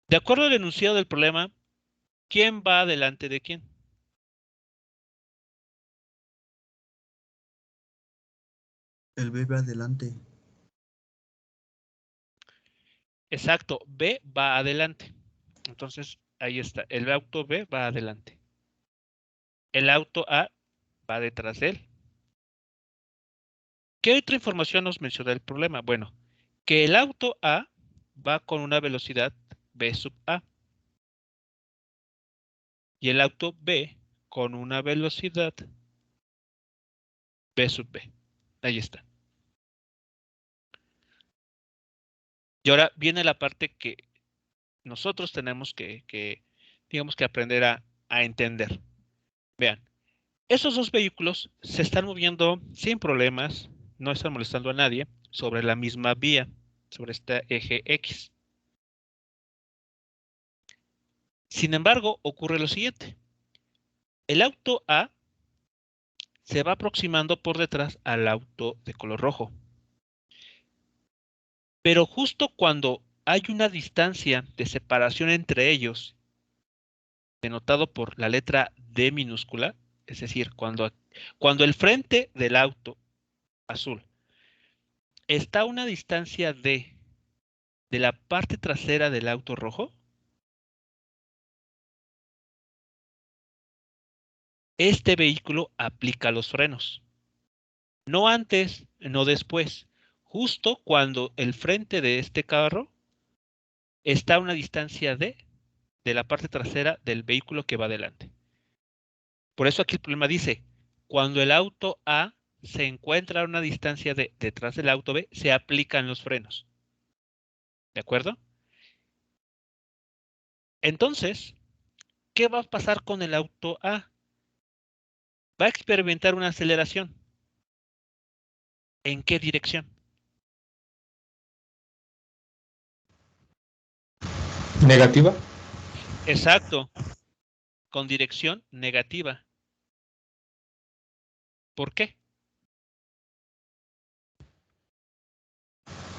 De acuerdo al enunciado del problema, ¿quién va delante de quién? El B va adelante. Exacto, B va adelante. Entonces, ahí está, el auto B va adelante. El auto A va detrás de él. ¿Qué otra información nos menciona el problema? Bueno, que el auto A va con una velocidad B sub A. Y el auto B con una velocidad B sub B. Ahí está. Y ahora viene la parte que nosotros tenemos digamos que aprender a entender. Vean, esos dos vehículos se están moviendo sin problemas, no están molestando a nadie, sobre la misma vía, sobre este eje X. Sin embargo, ocurre lo siguiente. El auto A se va aproximando por detrás al auto de color rojo. Pero justo cuando hay una distancia de separación entre ellos, denotado por la letra D minúscula, es decir, cuando el frente del auto azul está a una distancia de la parte trasera del auto rojo, este vehículo aplica los frenos. No antes, no después. Justo cuando el frente de este carro está a una distancia de la parte trasera del vehículo que va adelante. Por eso aquí el problema dice, cuando el auto A se encuentra a una distancia de detrás del auto B, se aplican los frenos. ¿De acuerdo? Entonces, ¿qué va a pasar con el auto A? Va a experimentar una aceleración. ¿En qué dirección? ¿Negativa? Exacto, con dirección negativa. ¿Por qué?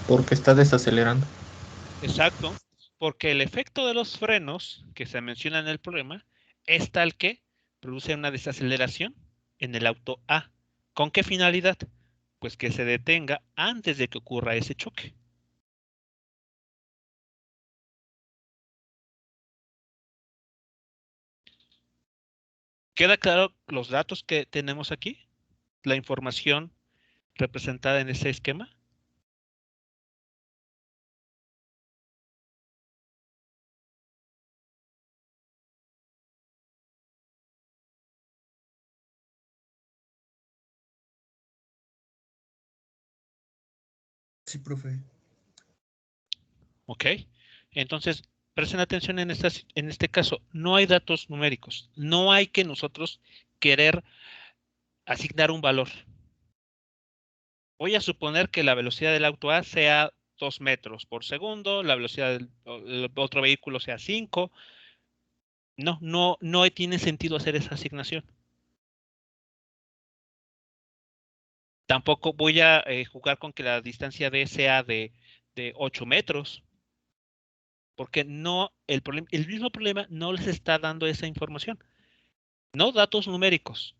Porque está desacelerando. Exacto, porque el efecto de los frenos que se menciona en el problema es tal que produce una desaceleración en el auto A. ¿Con qué finalidad? Pues que se detenga antes de que ocurra ese choque. ¿Queda claro los datos que tenemos aquí? La información representada en ese esquema. Sí, profe. Ok. Entonces, presten atención en este caso. No hay datos numéricos. No hay que nosotros querer asignar un valor. Voy a suponer que la velocidad del auto A sea 2 metros por segundo, la velocidad del otro vehículo sea 5. No tiene sentido hacer esa asignación. Tampoco voy a jugar con que la distancia D sea de 8 metros, porque no, el mismo problema no les está dando esa información, no datos numéricos.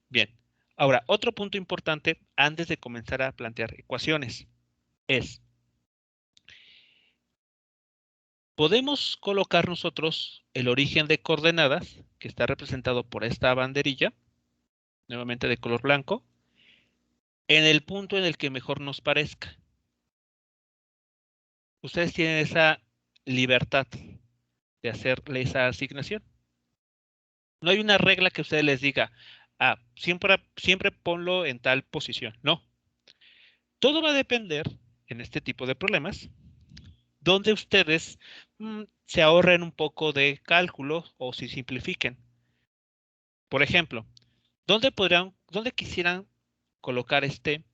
Bien, ahora, otro punto importante antes de comenzar a plantear ecuaciones es, podemos colocar nosotros el origen de coordenadas, que está representado por esta banderilla, nuevamente de color blanco, en el punto en el que mejor nos parezca. Ustedes tienen esa libertad de hacerle esa asignación. No hay una regla que ustedes les diga, siempre ponlo en tal posición. No. Todo va a depender, en este tipo de problemas, donde ustedes se ahorren un poco de cálculo o si simplifiquen. Por ejemplo, ¿dónde quisieran colocar este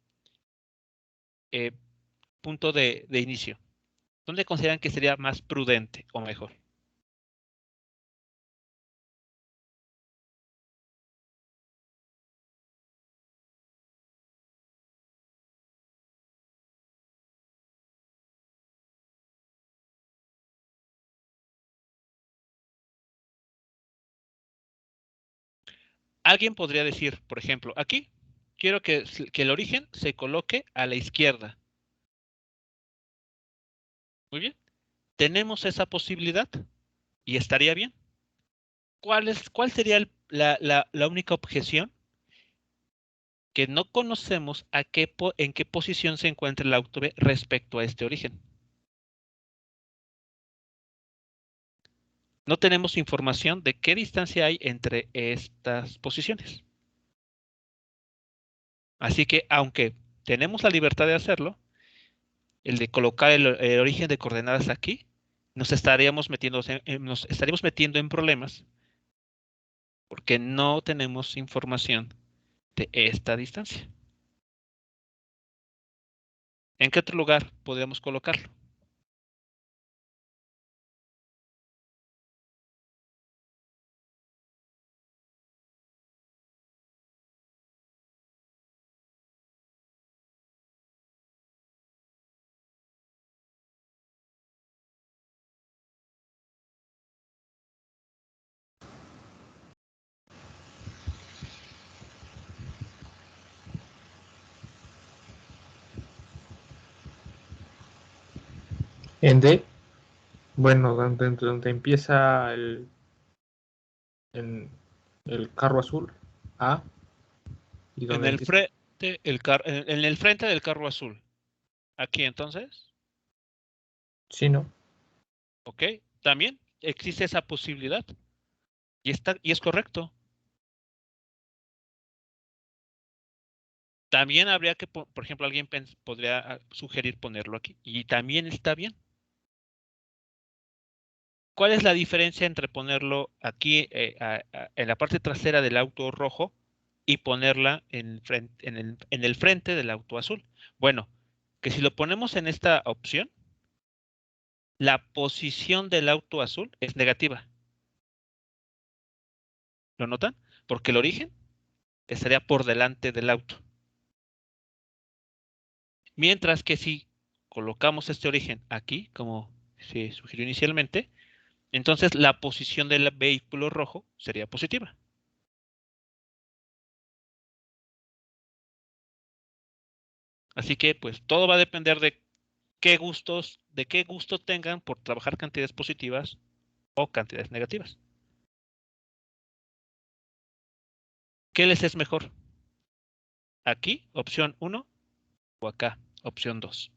punto de inicio? ¿Dónde consideran que sería más prudente o mejor? Alguien podría decir, por ejemplo, aquí quiero que el origen se coloque a la izquierda. Muy bien. Tenemos esa posibilidad y estaría bien. ¿Cuál sería la única objeción? Que no conocemos en qué posición se encuentra el auto B respecto a este origen. No tenemos información de qué distancia hay entre estas posiciones. Así que, aunque tenemos la libertad de hacerlo, el de colocar el origen de coordenadas aquí, nos estaríamos metiendo en problemas porque no tenemos información de esta distancia. ¿En qué otro lugar podríamos colocarlo? En D, bueno, donde empieza el carro azul, A, y En donde el empieza, frente, en el frente del carro azul. Aquí entonces. sí, ¿no? Ok. También existe esa posibilidad. Y es correcto. También habría que, por ejemplo, alguien podría sugerir ponerlo aquí. Y también está bien. ¿Cuál es la diferencia entre ponerlo aquí en la parte trasera del auto rojo y ponerla en el frente del auto azul? Bueno, que si lo ponemos en esta opción, la posición del auto azul es negativa. ¿Lo notan? Porque el origen estaría por delante del auto. Mientras que si colocamos este origen aquí, como se sugirió inicialmente, entonces la posición del vehículo rojo sería positiva. Así que pues todo va a depender de qué gusto tengan por trabajar cantidades positivas o cantidades negativas. ¿Qué les es mejor? Aquí, opción 1, o acá, opción 2.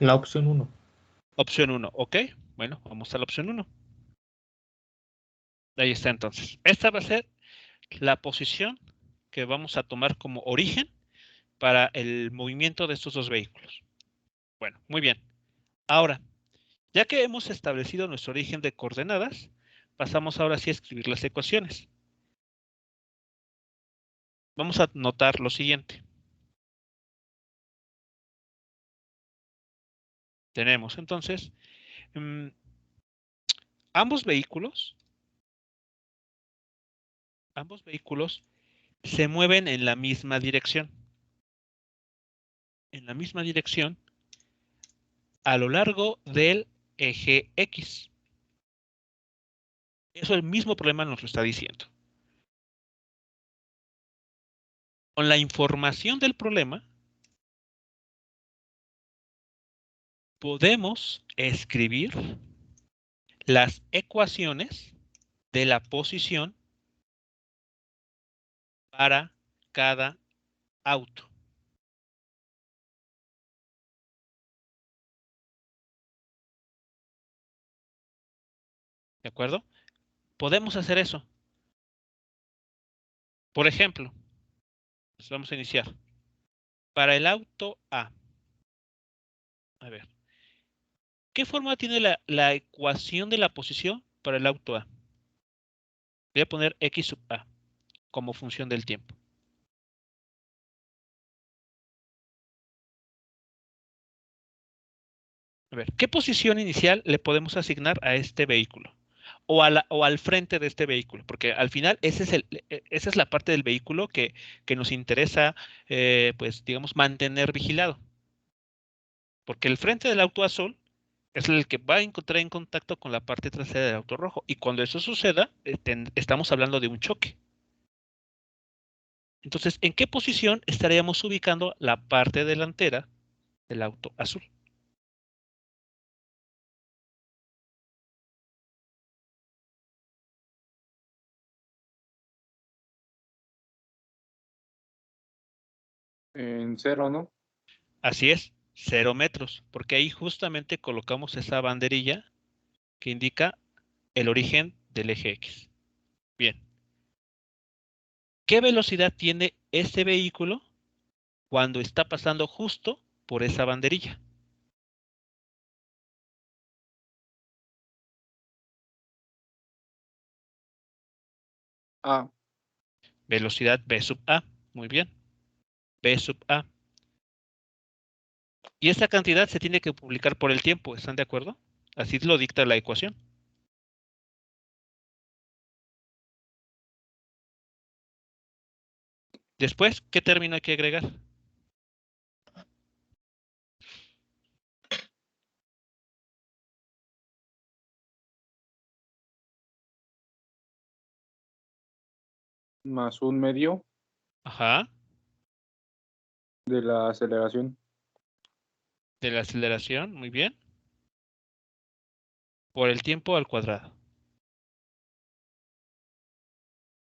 La opción 1. Opción 1, ok. Bueno, vamos a la opción 1. Ahí está entonces. Esta va a ser la posición que vamos a tomar como origen para el movimiento de estos dos vehículos. Bueno, muy bien. Ahora, ya que hemos establecido nuestro origen de coordenadas, pasamos ahora sí a escribir las ecuaciones. Vamos a notar lo siguiente. Tenemos entonces ambos vehículos se mueven en la misma dirección. En la misma dirección a lo largo del eje X. Eso el mismo problema nos lo está diciendo. Con la información del problema, podemos escribir las ecuaciones de la posición para cada auto. ¿De acuerdo? Podemos hacer eso. Por ejemplo, pues vamos a iniciar. Para el auto A. A ver. ¿Qué forma tiene la ecuación de la posición para el auto A? Voy a poner X sub A como función del tiempo. A ver, ¿qué posición inicial le podemos asignar a este vehículo? O al frente de este vehículo, porque al final esa es la parte del vehículo que nos interesa, pues digamos, mantener vigilado. Porque el frente del auto azul es el que va a encontrar en contacto con la parte trasera del auto rojo. Y cuando eso suceda, estamos hablando de un choque. Entonces, ¿en qué posición estaríamos ubicando la parte delantera del auto azul? En cero, ¿no? Así es, 0 metros, porque ahí justamente colocamos esa banderilla que indica el origen del eje X. Bien. ¿Qué velocidad tiene este vehículo cuando está pasando justo por esa banderilla? A. Velocidad V sub A. Muy bien. V sub A. Y esta cantidad se tiene que publicar por el tiempo, ¿están de acuerdo? Así lo dicta la ecuación. Después, ¿qué término hay que agregar? Más un medio Ajá. de la aceleración. De la aceleración, muy bien. Por el tiempo al cuadrado.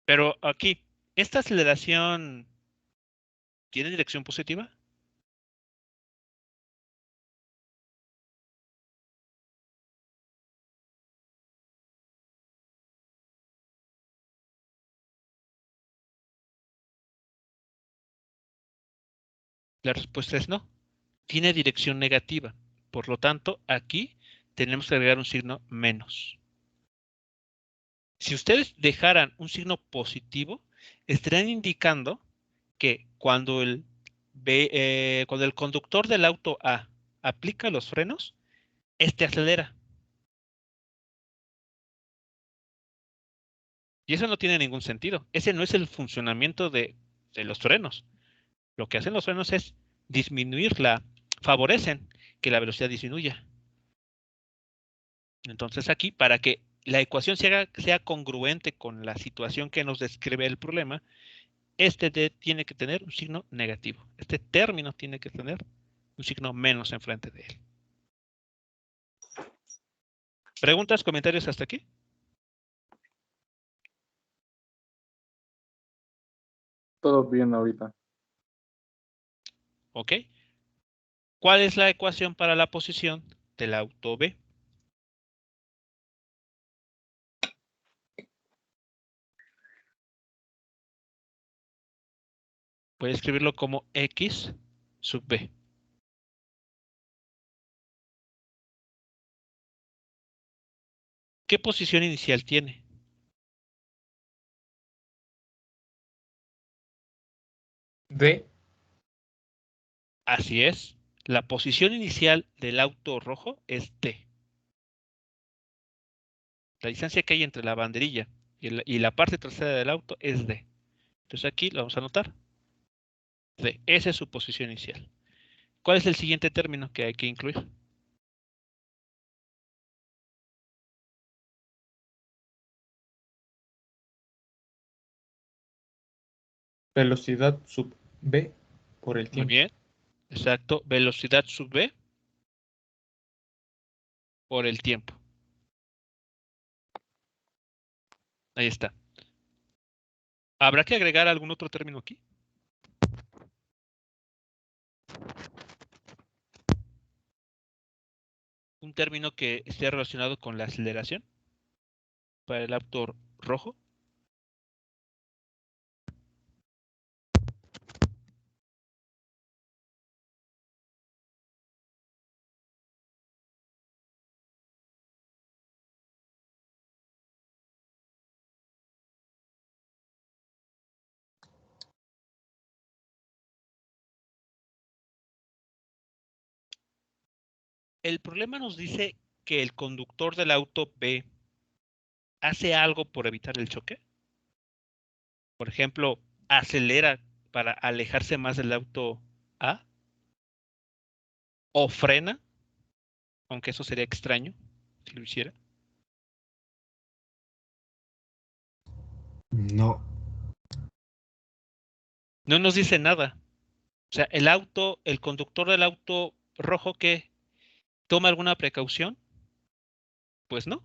Pero aquí, ¿esta aceleración tiene dirección positiva? La respuesta es no. Tiene dirección negativa. Por lo tanto, aquí tenemos que agregar un signo menos. Si ustedes dejaran un signo positivo, estarían indicando que cuando el conductor del auto A aplica los frenos, este acelera. Y eso no tiene ningún sentido. Ese no es el funcionamiento de los frenos. Lo que hacen los frenos es favorecen que la velocidad disminuya. Entonces aquí, para que la ecuación sea congruente con la situación que nos describe el problema, tiene que tener un signo negativo. Este término tiene que tener un signo menos enfrente de él. ¿Preguntas, comentarios hasta aquí? Todo bien ahorita. ¿Ok? ¿Cuál es la ecuación para la posición del auto B? Puede escribirlo como X sub B. ¿Qué posición inicial tiene? D. Así es. La posición inicial del auto rojo es D. La distancia que hay entre la banderilla y la parte trasera del auto es D. Entonces aquí lo vamos a anotar. D. Esa es su posición inicial. ¿Cuál es el siguiente término que hay que incluir? Velocidad sub B por el Muy tiempo. bien. Exacto. Velocidad sub V por el tiempo. Ahí está. ¿Habrá que agregar algún otro término aquí? Un término que esté relacionado con la aceleración para el auto rojo. El problema nos dice que el conductor del auto B hace algo por evitar el choque. Por ejemplo, acelera para alejarse más del auto A. O frena, aunque eso sería extraño si lo hiciera. No. No nos dice nada. O sea, el conductor del auto rojo que toma alguna precaución, pues no.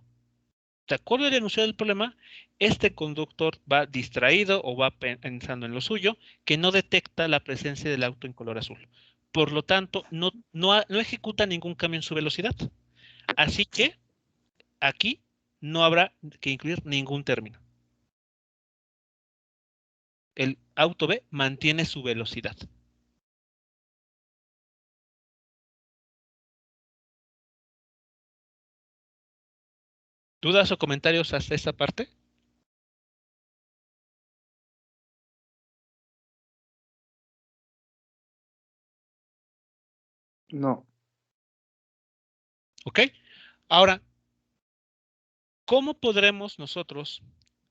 De acuerdo al enunciado del problema, este conductor va distraído o va pensando en lo suyo, que no detecta la presencia del auto en color azul. Por lo tanto, no ejecuta ningún cambio en su velocidad. Así que aquí no habrá que incluir ningún término. El auto B mantiene su velocidad. ¿Dudas o comentarios hasta esta parte? No. ¿Ok? Ahora, ¿cómo podremos nosotros,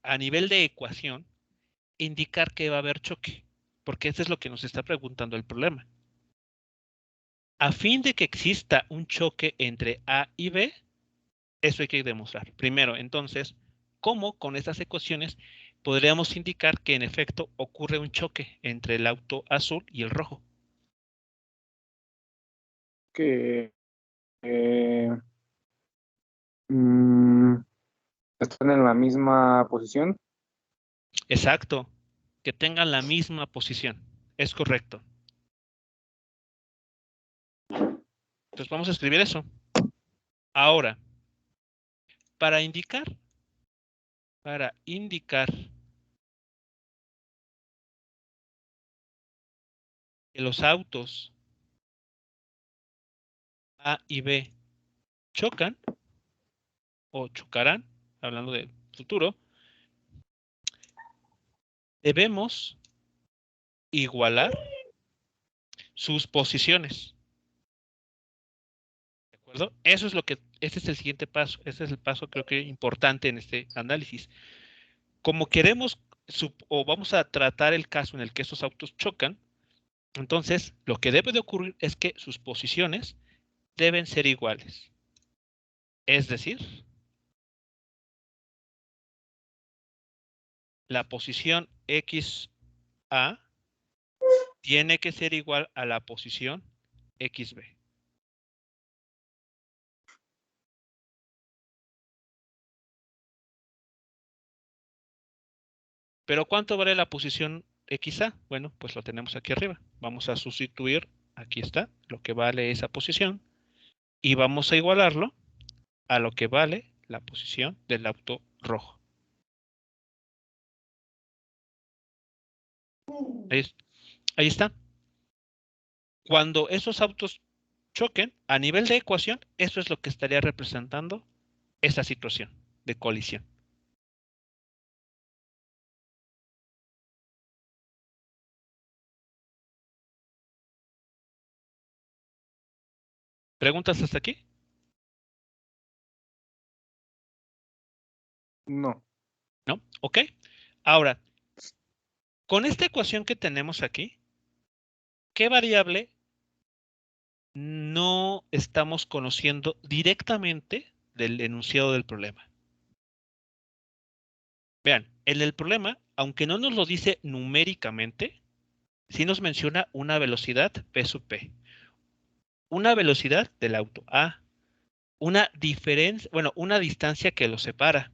a nivel de ecuación, indicar que va a haber choque? Porque eso es lo que nos está preguntando el problema. A fin de que exista un choque entre A y B, eso hay que demostrar. Primero, entonces, ¿cómo con estas ecuaciones podríamos indicar que en efecto ocurre un choque entre el auto azul y el rojo? Que mm, están en la misma posición. Exacto, que tengan la misma posición. Es correcto. Entonces vamos a escribir eso. Ahora, para indicar que los autos A y B chocan o chocarán, hablando del futuro, debemos igualar sus posiciones. ¿De acuerdo? Eso es este es el siguiente paso. Este es el paso creo que importante en este análisis. Como queremos o vamos a tratar el caso en el que estos autos chocan, entonces lo que debe de ocurrir es que sus posiciones deben ser iguales. Es decir, la posición XA tiene que ser igual a la posición XB. ¿Pero cuánto vale la posición XA? Bueno, pues lo tenemos aquí arriba. Vamos a sustituir, aquí está, lo que vale esa posición, y vamos a igualarlo a lo que vale la posición del auto rojo. Ahí está. Cuando esos autos choquen, a nivel de ecuación, eso es lo que estaría representando esta situación. de colisión. ¿Preguntas hasta aquí? No. ¿No? Ok. Ahora, con esta ecuación que tenemos aquí, ¿qué variable no estamos conociendo directamente del enunciado del problema? Vean, en el problema, aunque no nos lo dice numéricamente, sí nos menciona una velocidad P sub P, una velocidad del auto A, una diferencia, bueno, una distancia que lo separa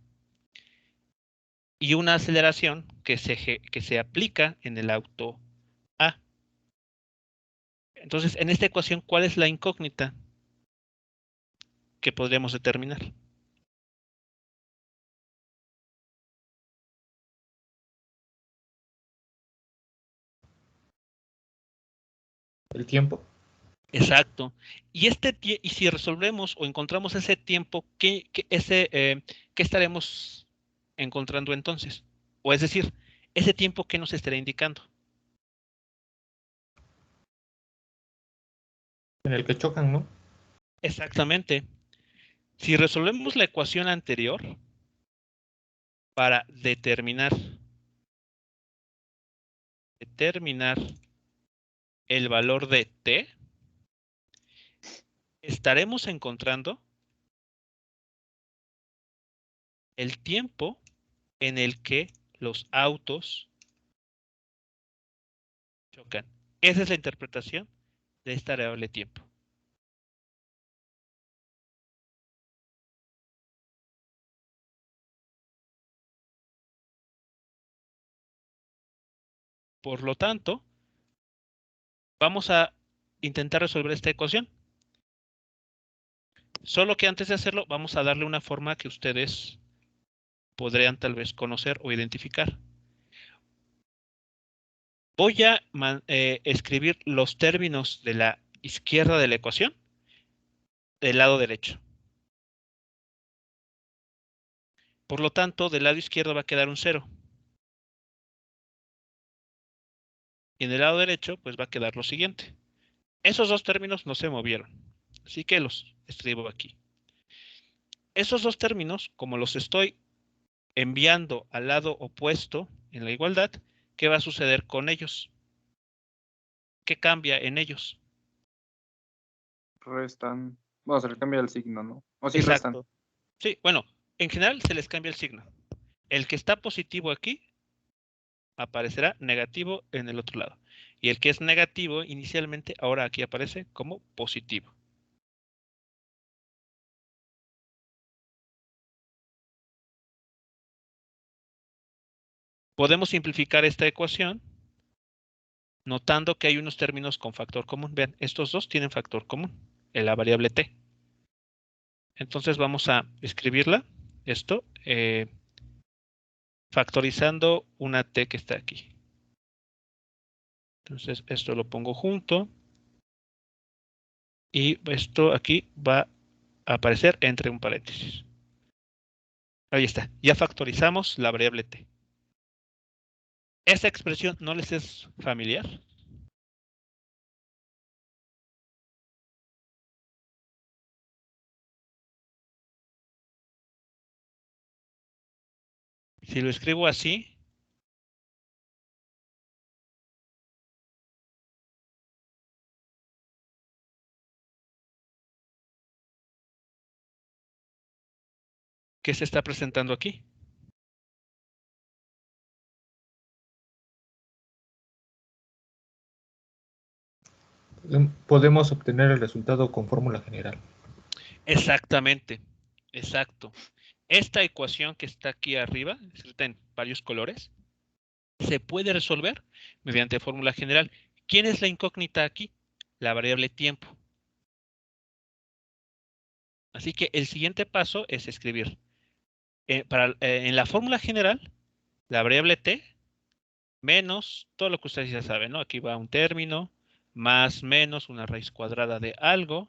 y una aceleración que se aplica en el auto A. Entonces, en esta ecuación, ¿cuál es la incógnita que podríamos determinar? El tiempo. Exacto. Y si resolvemos o encontramos ese tiempo, ¿qué estaremos encontrando entonces? O es decir, ese tiempo, ¿qué nos estará indicando? En el que chocan, ¿no? Exactamente. Si resolvemos la ecuación anterior para determinar el valor de t, estaremos encontrando el tiempo en el que los autos chocan. Esa es la interpretación de esta variable tiempo. Por lo tanto, vamos a intentar resolver esta ecuación. Solo que antes de hacerlo, vamos a darle una forma que ustedes podrían tal vez conocer o identificar. Voy a escribir los términos de la izquierda de la ecuación del lado derecho. Por lo tanto, del lado izquierdo va a quedar un 0. Y en el lado derecho, pues va a quedar lo siguiente. Esos dos términos no se movieron. Así que los escribo aquí. Esos dos términos, como los estoy enviando al lado opuesto en la igualdad, ¿qué va a suceder con ellos? ¿Qué cambia en ellos? Restan. Bueno, se le cambia el signo, ¿no? O sí restan. Exacto. Sí, bueno, en general se les cambia el signo. El que está positivo aquí aparecerá negativo en el otro lado. Y el que es negativo inicialmente, ahora aquí aparece como positivo. Podemos simplificar esta ecuación notando que hay unos términos con factor común. Vean, estos dos tienen factor común, en la variable t. Entonces vamos a escribirla, esto, factorizando una t que está aquí. Entonces esto lo pongo junto y esto aquí va a aparecer entre un paréntesis. Ahí está, ya factorizamos la variable t. ¿Esta expresión no les es familiar? Si lo escribo así, ¿qué se está presentando aquí? Podemos obtener el resultado con fórmula general. Exactamente, exacto. Esta ecuación que está aquí arriba, escrita en varios colores, se puede resolver mediante fórmula general. ¿Quién es la incógnita aquí? La variable tiempo. Así que el siguiente paso es escribir en la fórmula general la variable t menos todo lo que ustedes ya saben, ¿no? Aquí va un término, más menos una raíz cuadrada de algo,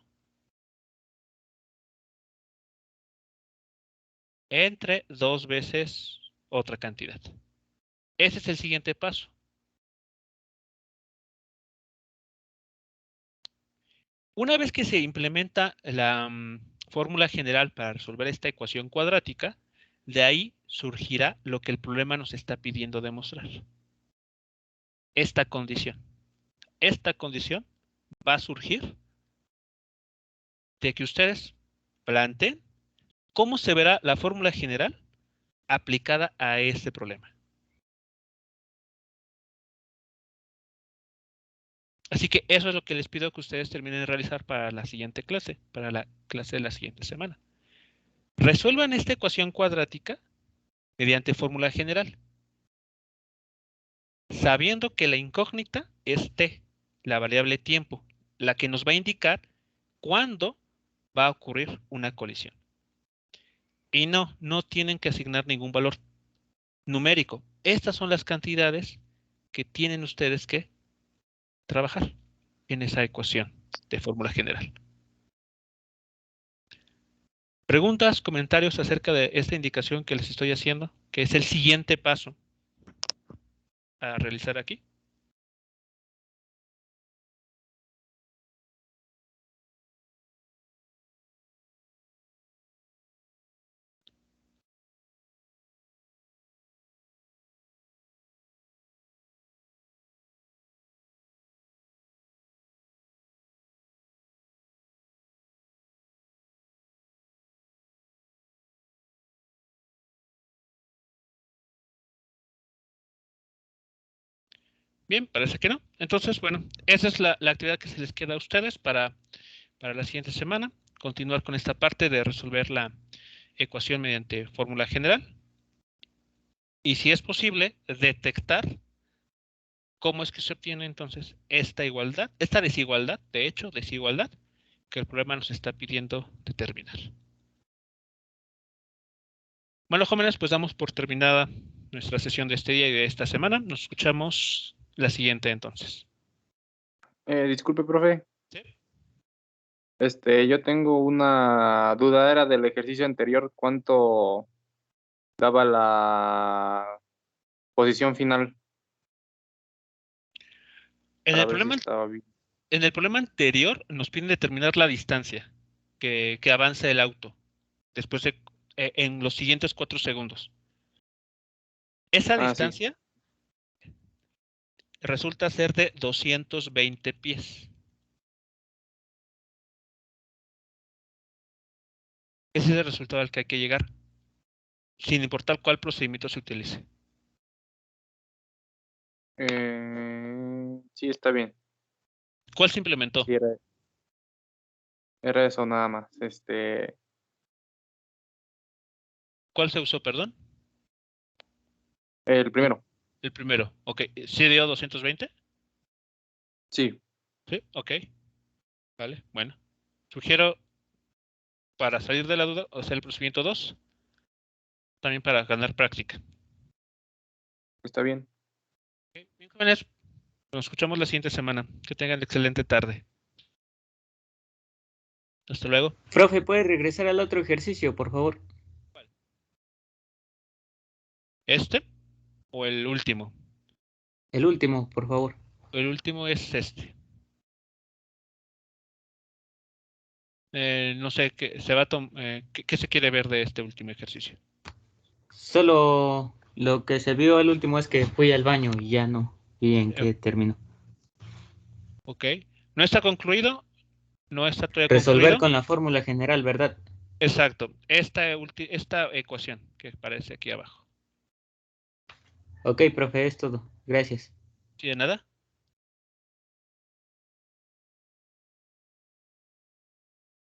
entre 2 veces otra cantidad. Ese es el siguiente paso. Una vez que se implementa la fórmula general para resolver esta ecuación cuadrática, de ahí surgirá lo que el problema nos está pidiendo demostrar. Esta condición. Esta condición va a surgir de que ustedes planteen cómo se verá la fórmula general aplicada a este problema. Así que eso es lo que les pido que ustedes terminen de realizar para la siguiente clase, para la clase de la siguiente semana. Resuelvan esta ecuación cuadrática mediante fórmula general, sabiendo que la incógnita es t, la variable tiempo, la que nos va a indicar cuándo va a ocurrir una colisión. Y no tienen que asignar ningún valor numérico. Estas son las cantidades que tienen ustedes que trabajar en esa ecuación de fórmula general. ¿Preguntas, comentarios acerca de esta indicación que les estoy haciendo, que es el siguiente paso a realizar aquí? Bien, parece que no. Entonces, bueno, esa es la actividad que se les queda a ustedes para la siguiente semana. Continuar con esta parte de resolver la ecuación mediante fórmula general. Y si es posible, detectar cómo es que se obtiene entonces esta desigualdad, de hecho, desigualdad, que el problema nos está pidiendo determinar. Bueno, jóvenes, pues damos por terminada nuestra sesión de este día y de esta semana. Nos escuchamos la siguiente entonces. Disculpe, profe. ¿Sí? Yo tengo una duda, era del ejercicio anterior, ¿cuánto daba la posición final? En Para el ver si problema, estaba bien. en el problema anterior nos piden determinar la distancia que avanza el auto después de en los siguientes 4 segundos. Esa Sí. distancia resulta ser de 220 pies. Ese es el resultado al que hay que llegar, sin importar cuál procedimiento se utilice. Sí, está bien. ¿Cuál se implementó? Sí, era eso nada más. ¿Cuál se usó, perdón? El primero. El primero. Ok. ¿Sí dio 220? Sí, Sí, ok. Vale, bueno. Sugiero, para salir de la duda, hacer el procedimiento 2, también para ganar práctica. está bien. Ok, bien, jóvenes, nos escuchamos la siguiente semana. Que tengan excelente tarde. Hasta luego. Profe, ¿puede regresar al otro ejercicio, por favor? ¿Este o el último? El último, por favor. El último es este. No sé qué se va a qué se quiere ver de este último ejercicio. Solo lo que se vio el último es que fui al baño y ya no vi en qué terminó. Ok. No está concluido. No está todavía Resolver concluido. con la fórmula general, ¿verdad? Exacto. Esta ecuación que aparece aquí abajo. Ok, profe, es todo. Gracias. ¿Sí de nada?